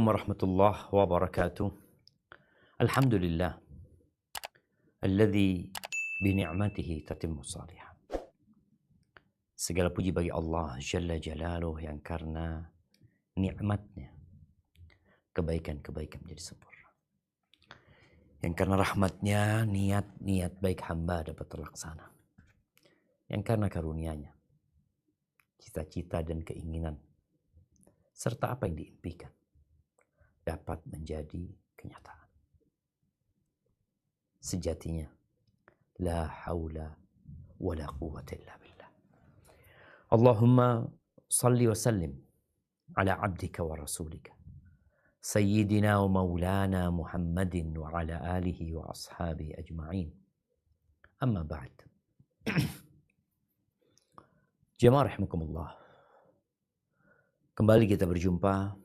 Warahmatullahi wabarakatuh. Alhamdulillah alladzi bi ni'matihi tatimmu shalihat. Segala puji bagi Allah Jalla Jalaluh yang karena nikmatnya kebaikan-kebaikan menjadi sempurna. Yang karena rahmatnya niat-niat baik hamba dapat terlaksana. Yang karena karunia-Nya cita-cita dan keinginan serta apa yang diimpikan dapat menjadi kenyataan. Sejatinya la haula wala quwwata illa billah. Allahumma salli wa sallim ala abdika wa rasulika sayyidina wa maulana Muhammadin wa ala alihi wa ashabihi ajma'in. Amma ba'd. Jemaah rahimakumullah. Kembali kita berjumpa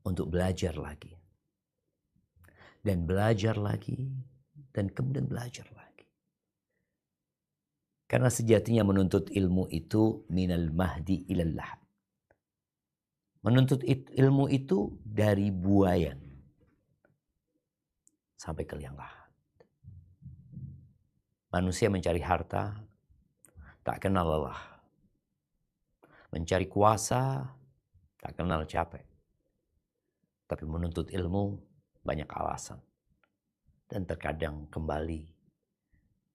untuk belajar lagi. Dan belajar lagi. Dan kemudian belajar lagi. Karena sejatinya menuntut ilmu itu minal mahdi ilal lahad. Menuntut ilmu itu dari buayan sampai ke liang lahat. Manusia mencari harta tak kenal lelah. Mencari kuasa tak kenal capek. Tapi menuntut ilmu banyak alasan. Dan terkadang kembali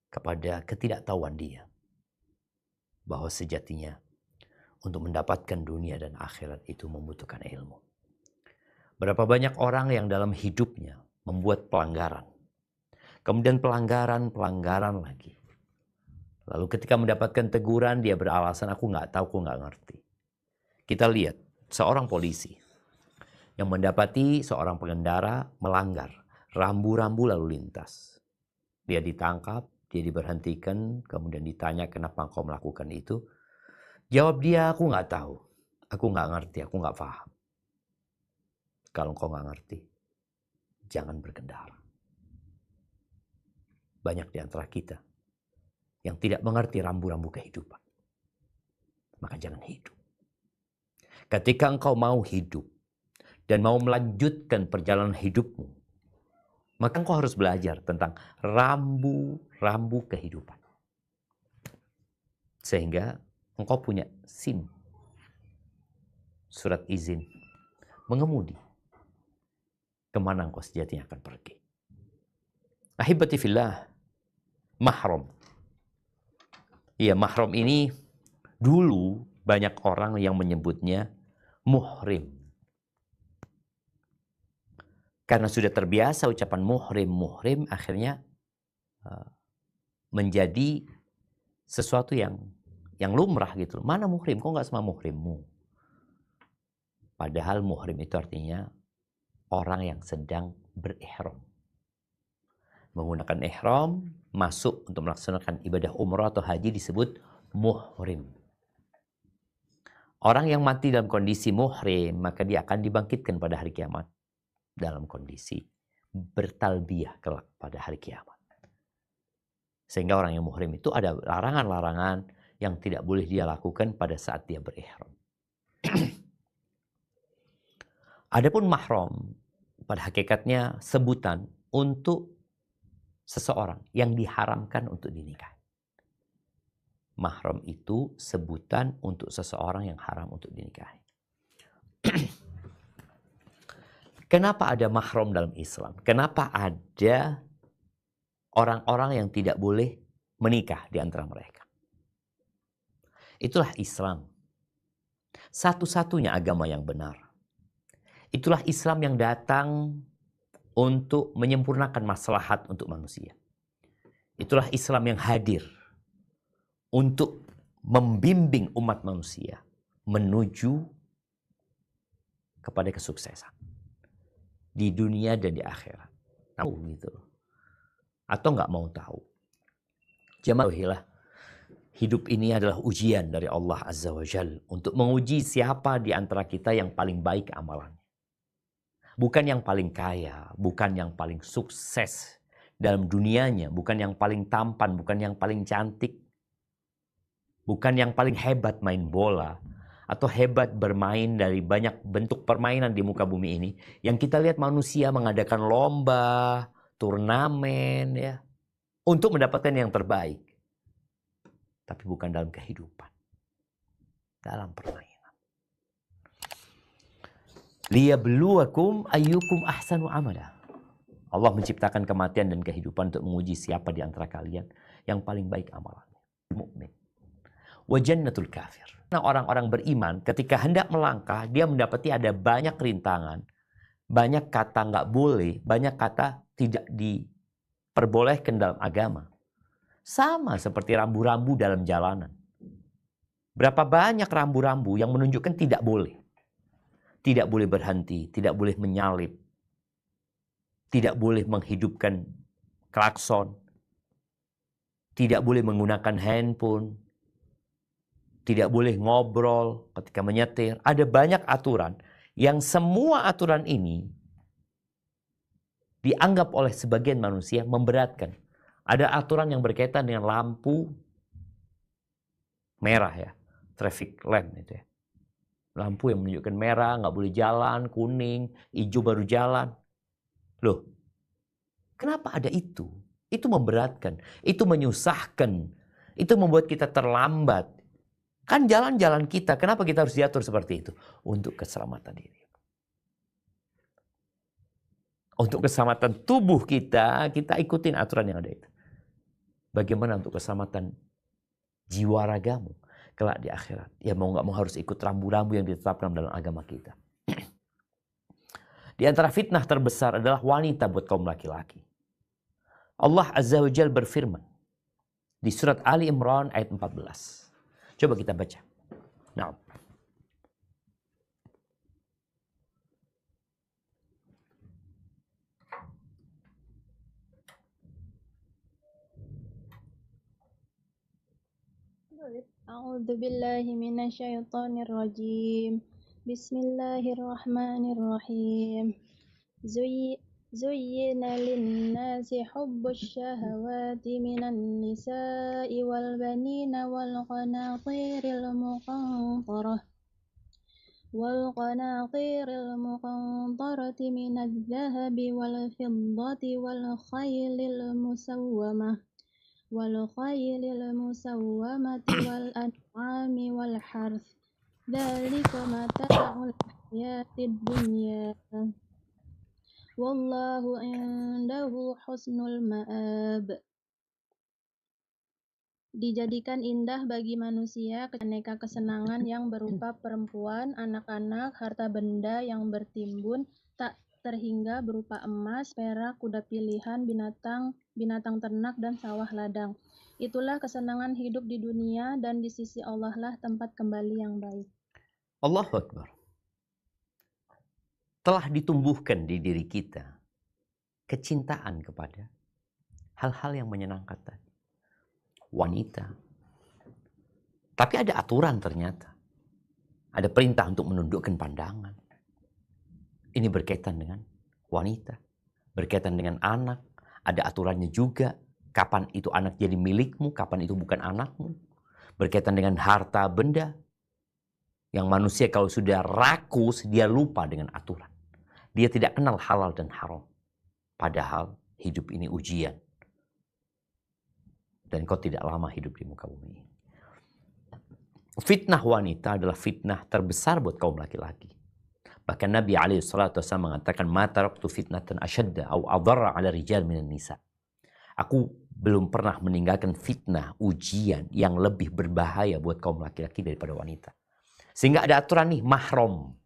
kepada ketidaktahuan dia. Bahwa sejatinya untuk mendapatkan dunia dan akhirat itu membutuhkan ilmu. Berapa banyak orang yang dalam hidupnya membuat pelanggaran. Kemudian pelanggaran lagi. Lalu ketika mendapatkan teguran dia beralasan aku nggak tahu, aku nggak ngerti. Kita lihat seorang polisi yang mendapati seorang pengendara melanggar rambu-rambu lalu lintas. Dia ditangkap, dia diberhentikan, kemudian ditanya kenapa engkau melakukan itu. Jawab dia, aku nggak tahu, aku nggak ngerti, aku nggak paham. Kalau engkau nggak ngerti, jangan berkendara. Banyak di antara kita yang tidak mengerti rambu-rambu kehidupan. Maka jangan hidup. Ketika engkau mau hidup, dan mau melanjutkan perjalanan hidupmu, maka engkau harus belajar tentang rambu-rambu kehidupan. Sehingga engkau punya SIM, surat izin mengemudi, kemana engkau sejatinya akan pergi. Ahibati fillah, mahram. Iya, mahram ini dulu banyak orang yang menyebutnya muhrim. Karena sudah terbiasa ucapan muhrim, akhirnya menjadi sesuatu yang lumrah gitu. Mana muhrim? Kok nggak sama muhrimmu? Padahal muhrim itu artinya orang yang sedang berihram. Menggunakan ihram, masuk untuk melaksanakan ibadah umrah atau haji disebut muhrim. Orang yang mati dalam kondisi muhrim, maka dia akan dibangkitkan pada hari kiamat. Dalam kondisi bertalbiyah kelak pada hari kiamat. Sehingga orang yang muhrim itu ada larangan-larangan yang tidak boleh dia lakukan pada saat dia berihram. Adapun mahram pada hakikatnya sebutan untuk seseorang yang diharamkan untuk dinikahi. Mahram itu sebutan untuk seseorang yang haram untuk dinikahi. Kenapa ada mahram dalam Islam? Kenapa ada orang-orang yang tidak boleh menikah di antara mereka? Itulah Islam. Satu-satunya agama yang benar. Itulah Islam yang datang untuk menyempurnakan maslahat untuk manusia. Itulah Islam yang hadir untuk membimbing umat manusia menuju kepada kesuksesan. Di dunia dan di akhirat. Tahu gitu. Atau nggak mau tahu. Jemaah, hidup ini adalah ujian dari Allah Azza wa Jalla untuk menguji siapa di antara kita yang paling baik amalannya. Bukan yang paling kaya, bukan yang paling sukses dalam dunianya, bukan yang paling tampan, bukan yang paling cantik, bukan yang paling hebat main bola, atau hebat bermain dari banyak bentuk permainan di muka bumi ini, yang kita lihat manusia mengadakan lomba, turnamen, ya, untuk mendapatkan yang terbaik. Tapi bukan dalam kehidupan, dalam permainan. Liyabluwakum ayyukum ahsanu amala. Allah menciptakan kematian dan kehidupan untuk menguji siapa di antara kalian yang paling baik amalannya. Mukmin. Wa jannatul kafir. Nah, orang-orang beriman ketika hendak melangkah, dia mendapati ada banyak rintangan, banyak kata nggak boleh, banyak kata tidak diperbolehkan dalam agama. Sama seperti rambu-rambu dalam jalanan. Berapa banyak rambu-rambu yang menunjukkan tidak boleh. Tidak boleh berhenti, tidak boleh menyalip, tidak boleh menghidupkan klakson, tidak boleh menggunakan handphone, tidak boleh ngobrol ketika menyetir. Ada banyak aturan yang semua aturan ini dianggap oleh sebagian manusia memberatkan. Ada aturan yang berkaitan dengan lampu merah, ya, traffic lamp itu, ya. Lampu yang menunjukkan merah, nggak boleh jalan, kuning, hijau baru jalan. Loh, kenapa ada itu? Itu memberatkan, itu menyusahkan, itu membuat kita terlambat. Kan jalan-jalan kita, kenapa kita harus diatur seperti itu? Untuk keselamatan diri. Untuk keselamatan tubuh kita ikutin aturan yang ada itu. Bagaimana untuk keselamatan jiwa ragamu kelak di akhirat? Ya mau nggak mau harus ikut rambu-rambu yang ditetapkan dalam agama kita. Di antara fitnah terbesar adalah wanita buat kaum laki-laki. Allah Azza wa Jalla berfirman di surat Ali Imran ayat 14. Coba kita baca. Nah. A'udzu billahi minasyaitonir rajim. Bismillahirrahmanirrahim. Zuyyina lin-nasi hubbus syahawati minan nisa'i wal banina wal qanatiril muqantarati minadh dhahabi wal fiddati wal khaylil musawwamah wal an'ami wal harth. Dzalika mata'ul hayatid dunya. Wallahu indahu husnul ma'ab. Dijadikan indah bagi manusia aneka kesenangan yang berupa perempuan, anak-anak, harta benda yang bertimbun, tak terhingga berupa emas, perak, kuda pilihan, binatang ternak, dan sawah ladang. Itulah kesenangan hidup di dunia, dan di sisi Allah lah tempat kembali yang baik. Allahu Akbar. Telah ditumbuhkan di diri kita kecintaan kepada hal-hal yang menyenangkan tadi. Wanita. Tapi ada aturan ternyata. Ada perintah untuk menundukkan pandangan. Ini berkaitan dengan wanita. Berkaitan dengan anak. Ada aturannya juga. Kapan itu anak jadi milikmu, kapan itu bukan anakmu. Berkaitan dengan harta benda. Yang manusia kalau sudah rakus, dia lupa dengan aturan. Dia tidak kenal halal dan haram. Padahal hidup ini ujian. Dan kau tidak lama hidup di muka bumi ini. Fitnah wanita adalah fitnah terbesar buat kaum laki-laki. Bahkan Nabi SAW mengatakan, "Ma taraktu fitnatan asyadda au adarra ala rijal minan nisa." Aku belum pernah meninggalkan fitnah, ujian yang lebih berbahaya buat kaum laki-laki daripada wanita. Sehingga ada aturan nih, mahram.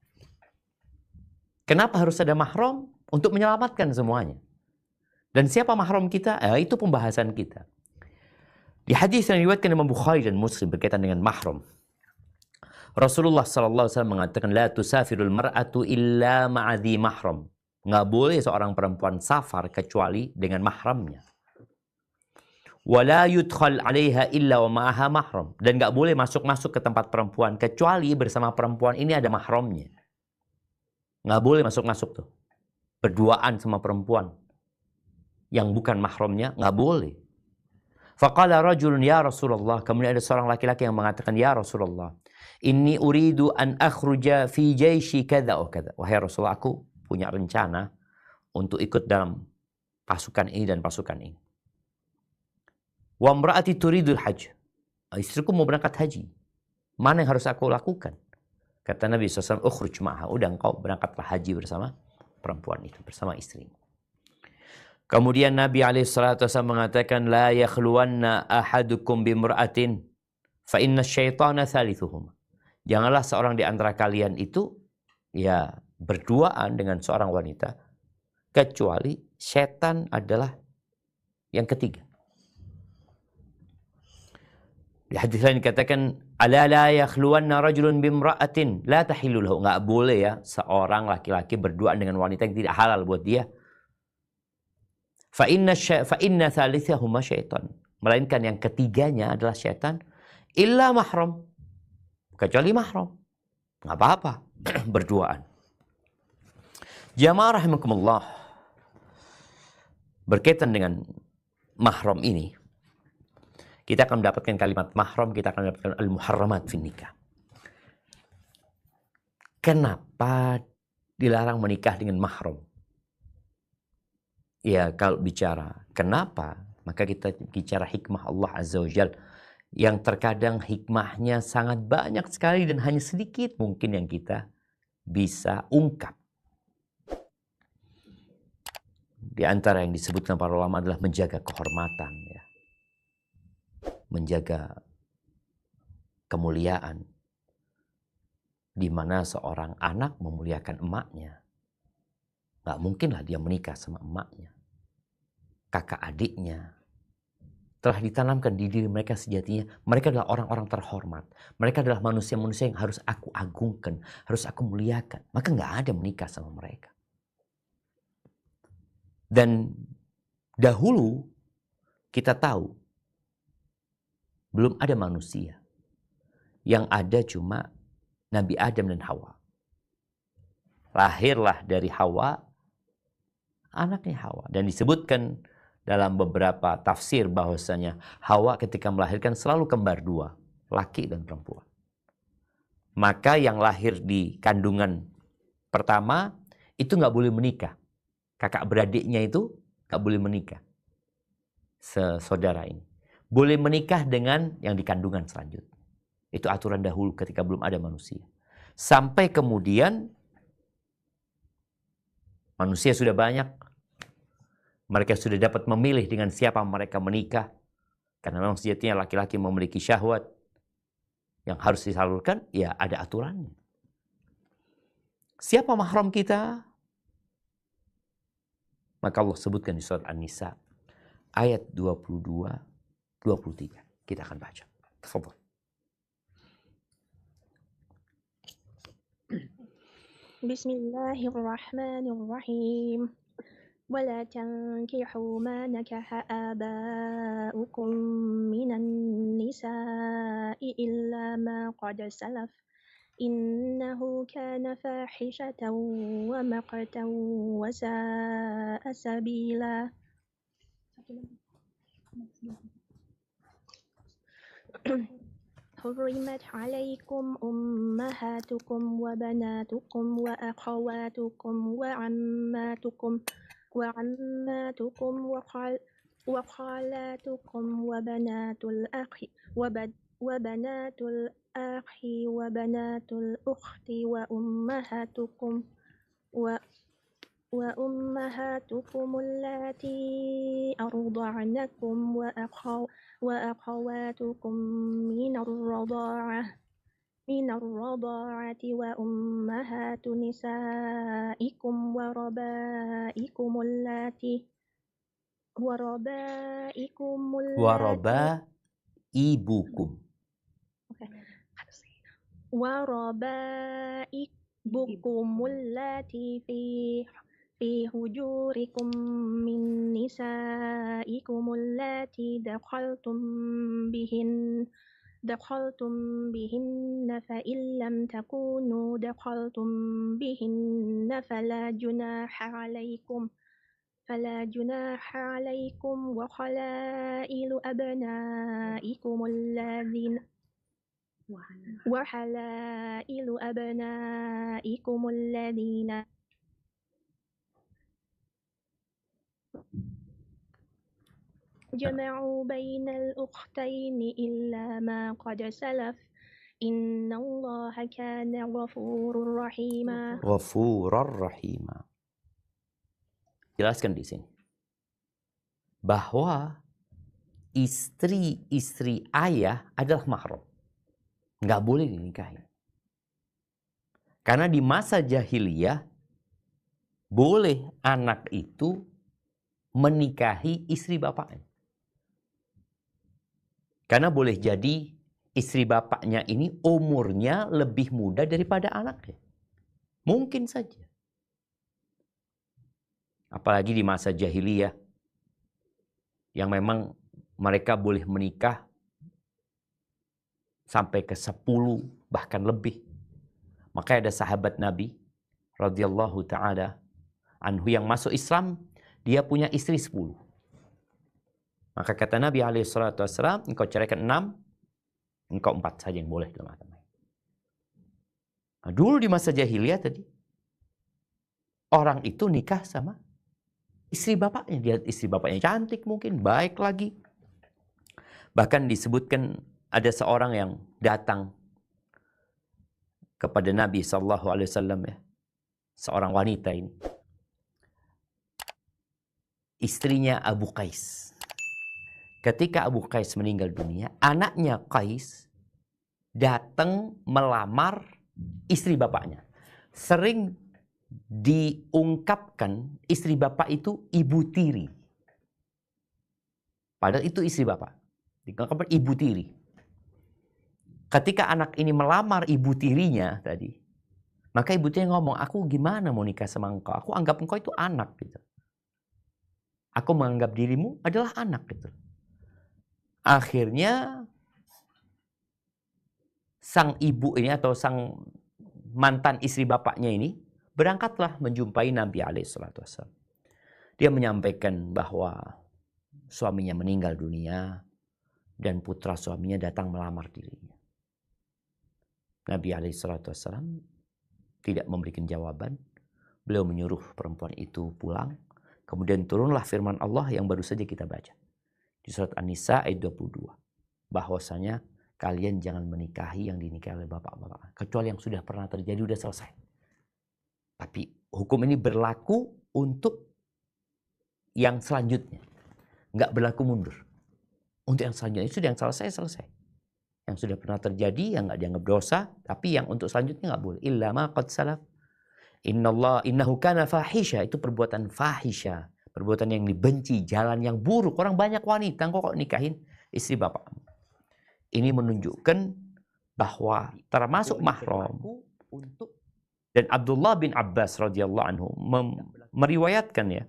Kenapa harus ada mahram? Untuk menyelamatkan semuanya. Dan siapa mahram kita? Itu pembahasan kita. Di hadis yang diriwayatkan Imam Bukhari dan Muslim berkaitan dengan mahram. Rasulullah SAW mengatakan, "La tusafirul mar'atu illa ma'adhi mahram." Nggak boleh seorang perempuan safar kecuali dengan mahramnya. "Wala yudkhal 'alaiha illa wa ma'aha mahram." Dan nggak boleh masuk-masuk ke tempat perempuan kecuali bersama perempuan ini ada mahramnya. Nggak boleh masuk-masuk tuh. Berduaan sama perempuan yang bukan mahramnya, nggak boleh. Faqala rajulun ya Rasulullah. Kemudian ada seorang laki-laki yang mengatakan, "Ya Rasulullah, Inni uridu an akhruja fi jaishi kadza wa kadza. Wahai Rasulullah, aku punya rencana untuk ikut dalam pasukan ini dan pasukan ini. Wa imraati turidul hajj. Istriku mau berangkat haji. Mana yang harus aku lakukan? Kata Nabi SAW, ukhruj ma'ha. Udah engkau berangkatlah haji bersama perempuan itu, bersama istrimu. Kemudian Nabi SAW mengatakan, la yakhluwanna ahadukum bimra'atin fa inna syaitana thalithuhum. Janganlah seorang di antara kalian itu ya berduaan dengan seorang wanita kecuali setan adalah yang ketiga. Di hadis lain dikatakan, ala la yakhluwanna rajulun bimra'atin la tahillu lahu. Enggak boleh ya seorang laki-laki berduaan dengan wanita yang tidak halal buat dia. Fa inna thalithahuma syaitan. Melainkan yang ketiganya adalah syaitan. Illa mahram. Kecuali mahram. Nggak apa-apa. Berduaan. Jamaah rahimakumullah. Berkaitan dengan mahram ini, kita akan mendapatkan kalimat mahram, kita akan mendapatkan al-muharramat fin nikah. Kenapa dilarang menikah dengan mahram? Ya, kalau bicara kenapa, maka kita bicara hikmah Allah Azza wa Jalla yang terkadang hikmahnya sangat banyak sekali dan hanya sedikit mungkin yang kita bisa ungkap. Di antara yang disebutkan para ulama adalah menjaga kehormatan, ya. Menjaga kemuliaan, di mana seorang anak memuliakan emaknya. Gak mungkinlah dia menikah sama emaknya. Kakak adiknya. Telah ditanamkan di diri mereka sejatinya, mereka adalah orang-orang terhormat. Mereka adalah manusia-manusia yang harus aku agungkan, harus aku muliakan. Maka gak ada menikah sama mereka. Dan dahulu kita tahu, belum ada manusia. Yang ada cuma Nabi Adam dan Hawa. Lahirlah dari Hawa, anaknya Hawa. Dan disebutkan dalam beberapa tafsir bahwasanya Hawa ketika melahirkan selalu kembar dua, laki dan perempuan. Maka yang lahir di kandungan pertama itu nggak boleh menikah. Kakak beradiknya itu nggak boleh menikah. Saudara ini boleh menikah dengan yang di kandungan selanjutnya. Itu aturan dahulu ketika belum ada manusia. Sampai kemudian manusia sudah banyak. Mereka sudah dapat memilih dengan siapa mereka menikah. Karena memang sejatinya laki-laki memiliki syahwat yang harus disalurkan, ya ada aturannya. Siapa mahram kita? Maka Allah sebutkan di surat An-Nisa ayat 22-23. Kita akan baca. Tafadhol. Bismillahirrahmanirrahim. ولا تنكحوا ما نكح آباؤكم من النساء إلا ما قد سلف إنه كان فاحشة ومقتا وساء سبيلا. حرمت عليكم أمهاتكم وبناتكم وأخواتكم وعماتكم وخالاتكم وبنات الأخ وبنات الأخت وأمهاتكم اللاتي أرضعنكم وأخواتكم من الرضاعة وأمهات نسائكم وربائبكم اللاتي في حجوركم من نسائكم اللاتي دخلتم بهن فإن لم تكونوا دخلتم بهن فلا جناح عليكم وخلائل أبنائكم وحلائل أبنائكم الذين جمعوا بين الأختين إلا ما قد سلف إن الله كان غفورا رحيما. Ghafurar rahima. Jelaskan di sini bahwa istri ayah adalah mahram. Nggak boleh dinikahi. Karena di masa jahiliyah boleh anak itu menikahi istri bapaknya. Karena boleh jadi istri bapaknya ini umurnya lebih muda daripada anaknya. Mungkin saja. Apalagi di masa jahiliyah yang memang mereka boleh menikah sampai ke 10 bahkan lebih. Maka ada sahabat Nabi radhiyallahu taala anhu yang masuk Islam, dia punya istri 10. Maka kata Nabi alaihi salatu wassalam, engkau ceraikan 6, engkau 4 saja yang boleh dalam agama. Nah, dulu di masa jahiliyah tadi, orang itu nikah sama istri bapaknya. Dia istri bapaknya cantik mungkin, baik lagi. Bahkan disebutkan ada seorang yang datang kepada Nabi SAW ya. Seorang wanita ini. Istrinya Abu Qais. Ketika Abu Qais meninggal dunia, anaknya Qais datang melamar istri bapaknya. Sering diungkapkan istri bapak itu ibu tiri. Padahal itu istri bapak. Diungkapkan ibu tiri. Ketika anak ini melamar ibu tirinya tadi, maka ibu tirinya ngomong, aku gimana mau nikah sama engkau? Aku anggap engkau itu anak gitu. Aku menganggap dirimu adalah anak gitu. Akhirnya sang ibu ini atau sang mantan istri bapaknya ini berangkatlah menjumpai Nabi SAW. Dia menyampaikan bahwa suaminya meninggal dunia dan putra suaminya datang melamar dirinya. Nabi SAW tidak memberikan jawaban. Beliau menyuruh perempuan itu pulang. Kemudian turunlah firman Allah yang baru saja kita baca. Di surat An-Nisa ayat 22. Bahwasanya kalian jangan menikahi yang dinikahi oleh bapak-bapak. Kecuali yang sudah pernah terjadi, sudah selesai. Tapi hukum ini berlaku untuk yang selanjutnya. Nggak berlaku mundur. Untuk yang selanjutnya, itu sudah yang selesai. Yang sudah pernah terjadi, yang nggak dianggap dosa. Tapi yang untuk selanjutnya nggak boleh. Illa ma qad salaf. Innahu kana fahisha. Itu perbuatan fahisha. Perbuatan yang dibenci, jalan yang buruk. Orang banyak wanita kok nikahin istri bapak. Ini menunjukkan bahwa termasuk mahram. Dan Abdullah bin Abbas radhiyallahu anhu meriwayatkan ya,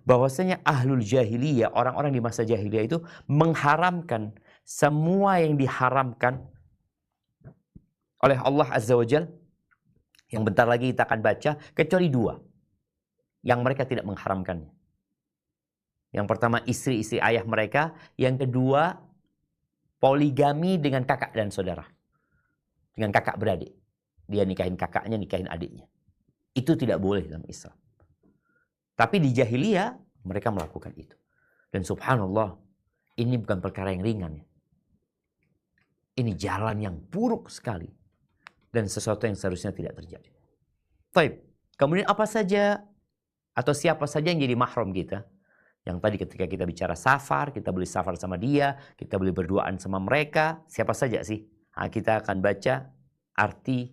bahwasanya ahlul jahiliyah, orang-orang di masa jahiliyah itu mengharamkan semua yang diharamkan oleh Allah Azza wa Jalla, yang bentar lagi kita akan baca, kecuali 2 yang mereka tidak mengharamkannya. Yang pertama istri-istri ayah mereka, yang kedua poligami dengan kakak dan saudara. Dengan kakak beradik. Dia nikahin kakaknya, nikahin adiknya. Itu tidak boleh dalam Islam. Tapi di jahiliyah mereka melakukan itu. Dan subhanallah, ini bukan perkara yang ringan ya. Ini jalan yang buruk sekali. Dan sesuatu yang seharusnya tidak terjadi. Baik. Kemudian apa saja atau siapa saja yang jadi mahram kita? Yang tadi ketika kita bicara safar, kita boleh safar sama dia, kita boleh berduaan sama mereka. Siapa saja sih? Nah, kita akan baca arti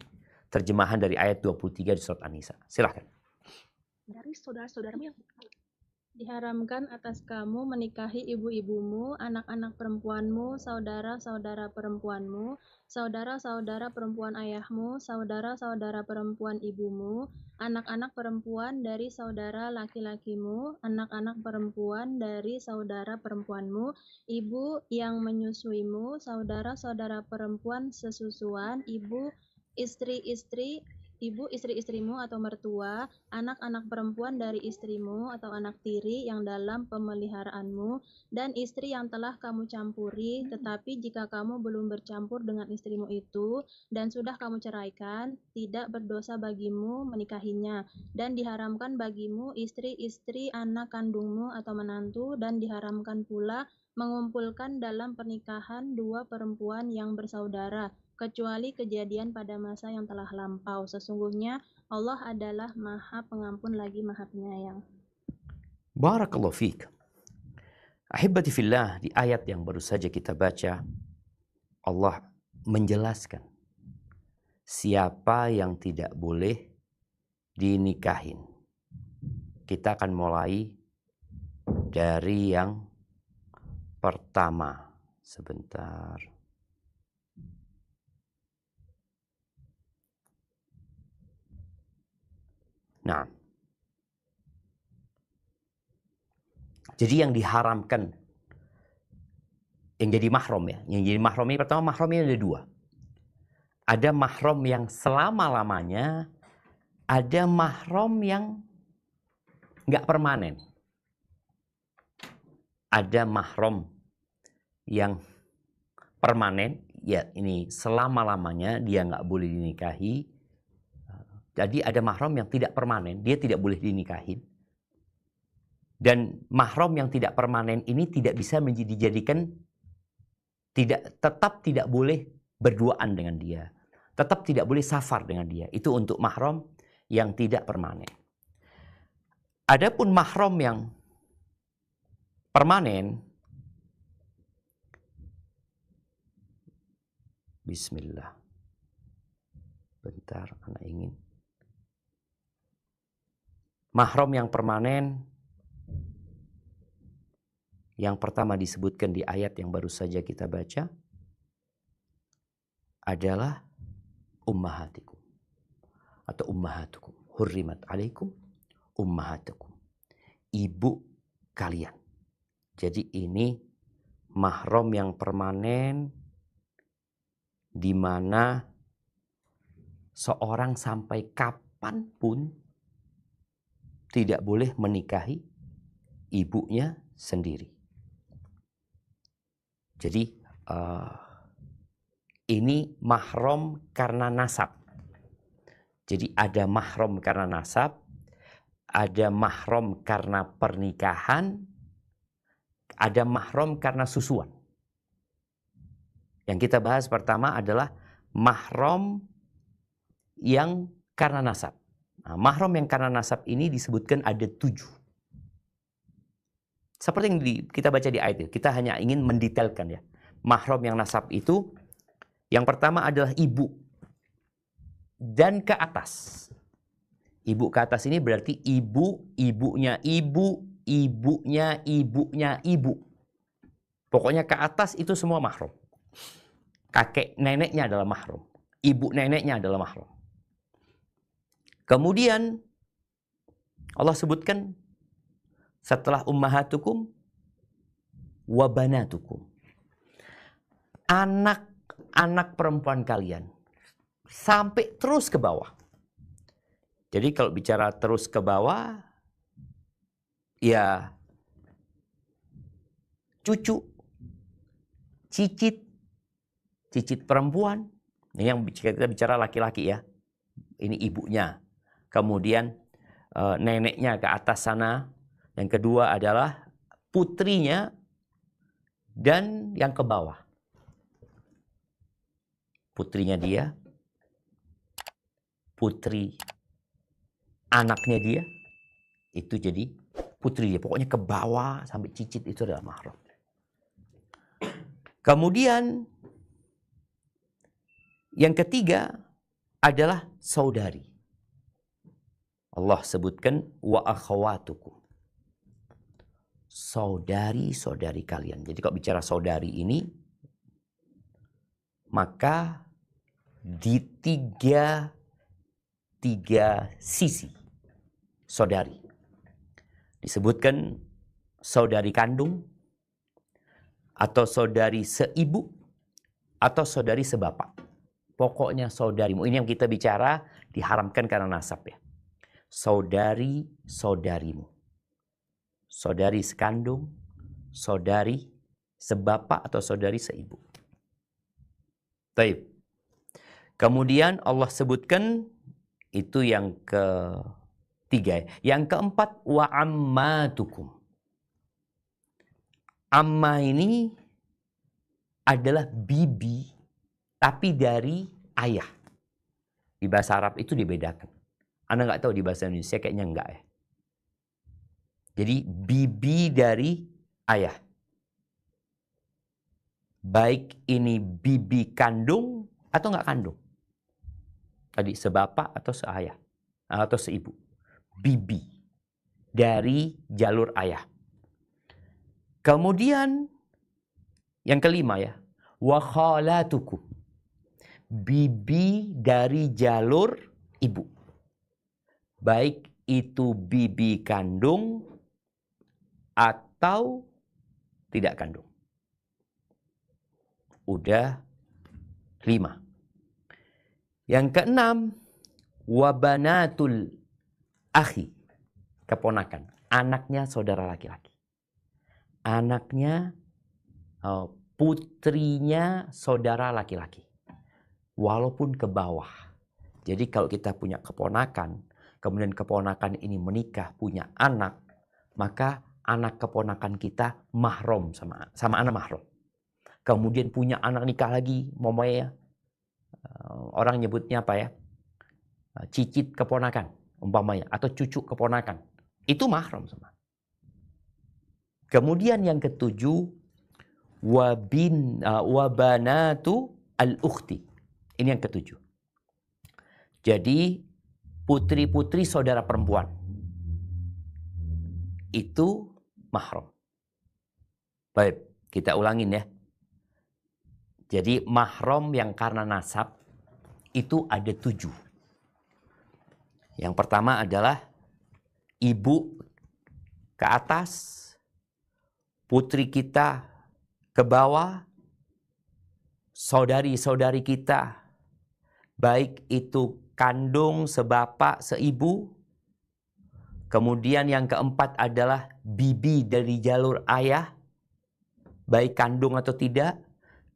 terjemahan dari ayat 23 di surat An-Nisa. Silahkan. Dari saudara-saudaramu yang Diharamkan atas kamu menikahi ibu-ibumu, anak-anak perempuanmu, saudara-saudara perempuanmu, saudara-saudara perempuan ayahmu, saudara-saudara perempuan ibumu, anak-anak perempuan dari saudara laki-lakimu, anak-anak perempuan dari saudara perempuanmu, ibu yang menyusuimu, saudara-saudara perempuan sesusuan, ibu, istri-istri ibu istri-istrimu atau mertua, anak-anak perempuan dari istrimu atau anak tiri yang dalam pemeliharaanmu, dan istri yang telah kamu campuri. Tetapi jika kamu belum bercampur dengan istrimu itu dan sudah kamu ceraikan, tidak berdosa bagimu menikahinya, dan diharamkan bagimu istri-istri anak kandungmu atau menantu, dan diharamkan pula mengumpulkan dalam pernikahan dua perempuan yang bersaudara, kecuali kejadian pada masa yang telah lampau. Sesungguhnya Allah adalah Maha Pengampun lagi Maha Penyayang. Barakallahu fiik. Ahibati fillah, di ayat yang baru saja kita baca, Allah menjelaskan siapa yang tidak boleh dinikahin. Kita akan mulai dari yang pertama. Sebentar. Nah, jadi yang diharamkan, yang jadi mahram ya. Yang jadi mahram ini pertama, mahramnya ada dua. Ada mahram yang selama-lamanya, ada mahram yang nggak permanen. Ada mahram yang permanen, ya ini selama-lamanya dia nggak boleh dinikahi. Jadi ada mahram yang tidak permanen, dia tidak boleh dinikahin. Dan mahram yang tidak permanen ini tidak bisa dijadikan, tetap tidak boleh berduaan dengan dia. Tetap tidak boleh safar dengan dia. Itu untuk mahram yang tidak permanen. Adapun mahram yang permanen, bismillah. Bentar, anak ingin. Mahram yang permanen, yang pertama disebutkan di ayat yang baru saja kita baca, adalah ummahatikum atau ummahatukum. Hurrimat alaikum ummahatukum. Ibu kalian. Jadi ini mahram yang permanen, di mana seorang sampai kapanpun tidak boleh menikahi ibunya sendiri. Jadi ini mahram karena nasab. Jadi ada mahram karena nasab, ada mahram karena pernikahan, ada mahram karena susuan. Yang kita bahas pertama adalah mahram yang karena nasab. Nah, mahram yang karena nasab ini disebutkan ada 7. Seperti yang kita baca di ayat itu, kita hanya ingin mendetailkan ya. Mahram yang nasab itu, yang pertama adalah ibu dan ke atas. Ibu ke atas ini berarti ibu, ibunya ibu, ibunya ibunya ibu. Pokoknya ke atas itu semua mahram. Kakek neneknya adalah mahram. Ibu neneknya adalah mahram. Kemudian Allah sebutkan setelah ummahatukum wa banatukum. Anak-anak perempuan kalian. Sampai terus ke bawah. Jadi kalau bicara terus ke bawah, ya cucu, cicit perempuan. Ini yang kita bicara laki-laki ya. Ini ibunya. Kemudian neneknya ke atas sana. Yang kedua adalah putrinya dan yang ke bawah. Putrinya dia, putri anaknya dia, itu jadi putri dia. Pokoknya ke bawah sampai cicit itu adalah mahram. Kemudian yang ketiga adalah saudari. Allah sebutkan wa akhawatukum. Saudari-saudari kalian. Jadi kalau bicara saudari ini, maka di tiga sisi saudari. Disebutkan saudari kandung, atau saudari seibu, atau saudari sebapak. pokoknya saudarimu. Ini yang kita bicara diharamkan karena nasab ya. Saudari-saudarimu. Saudari sekandung, saudari sebapak atau saudari seibu. Baik. Kemudian Allah sebutkan itu yang ketiga. Yang keempat, wa ammatukum. Amma ini adalah bibi, tapi dari ayah. Di bahasa Arab itu dibedakan. Anda nggak tahu di bahasa Indonesia, kayaknya enggak ya. Jadi bibi dari ayah. Baik ini bibi kandung atau nggak kandung. Tadi sebapak atau seayah atau seibu. Bibi dari jalur ayah. Kemudian yang kelima ya, wa khalatukum. Bibi dari jalur ibu. Baik itu bibi kandung atau tidak kandung. Udah 5. Yang keenam, wa banatul akhi. Keponakan, anaknya saudara laki-laki. Anaknya, putrinya saudara laki-laki. Walaupun ke bawah. Jadi kalau kita punya keponakan, kemudian keponakan ini menikah, punya anak, maka anak keponakan kita mahram sama anak mahram. Kemudian punya anak nikah lagi, momaya, orang nyebutnya apa ya? Cicit keponakan, umpamanya, atau cucu keponakan. Itu mahram sama. Kemudian yang ketujuh, wabanatu al-ukhti. Ini yang ketujuh. Jadi putri-putri saudara perempuan itu mahram. Baik, kita ulangin ya. Jadi mahram yang karena nasab itu ada 7. Yang pertama adalah ibu ke atas, putri kita ke bawah, saudari-saudari kita, baik itu kandung, sebapak, seibu. Kemudian yang keempat adalah bibi dari jalur ayah, baik kandung atau tidak.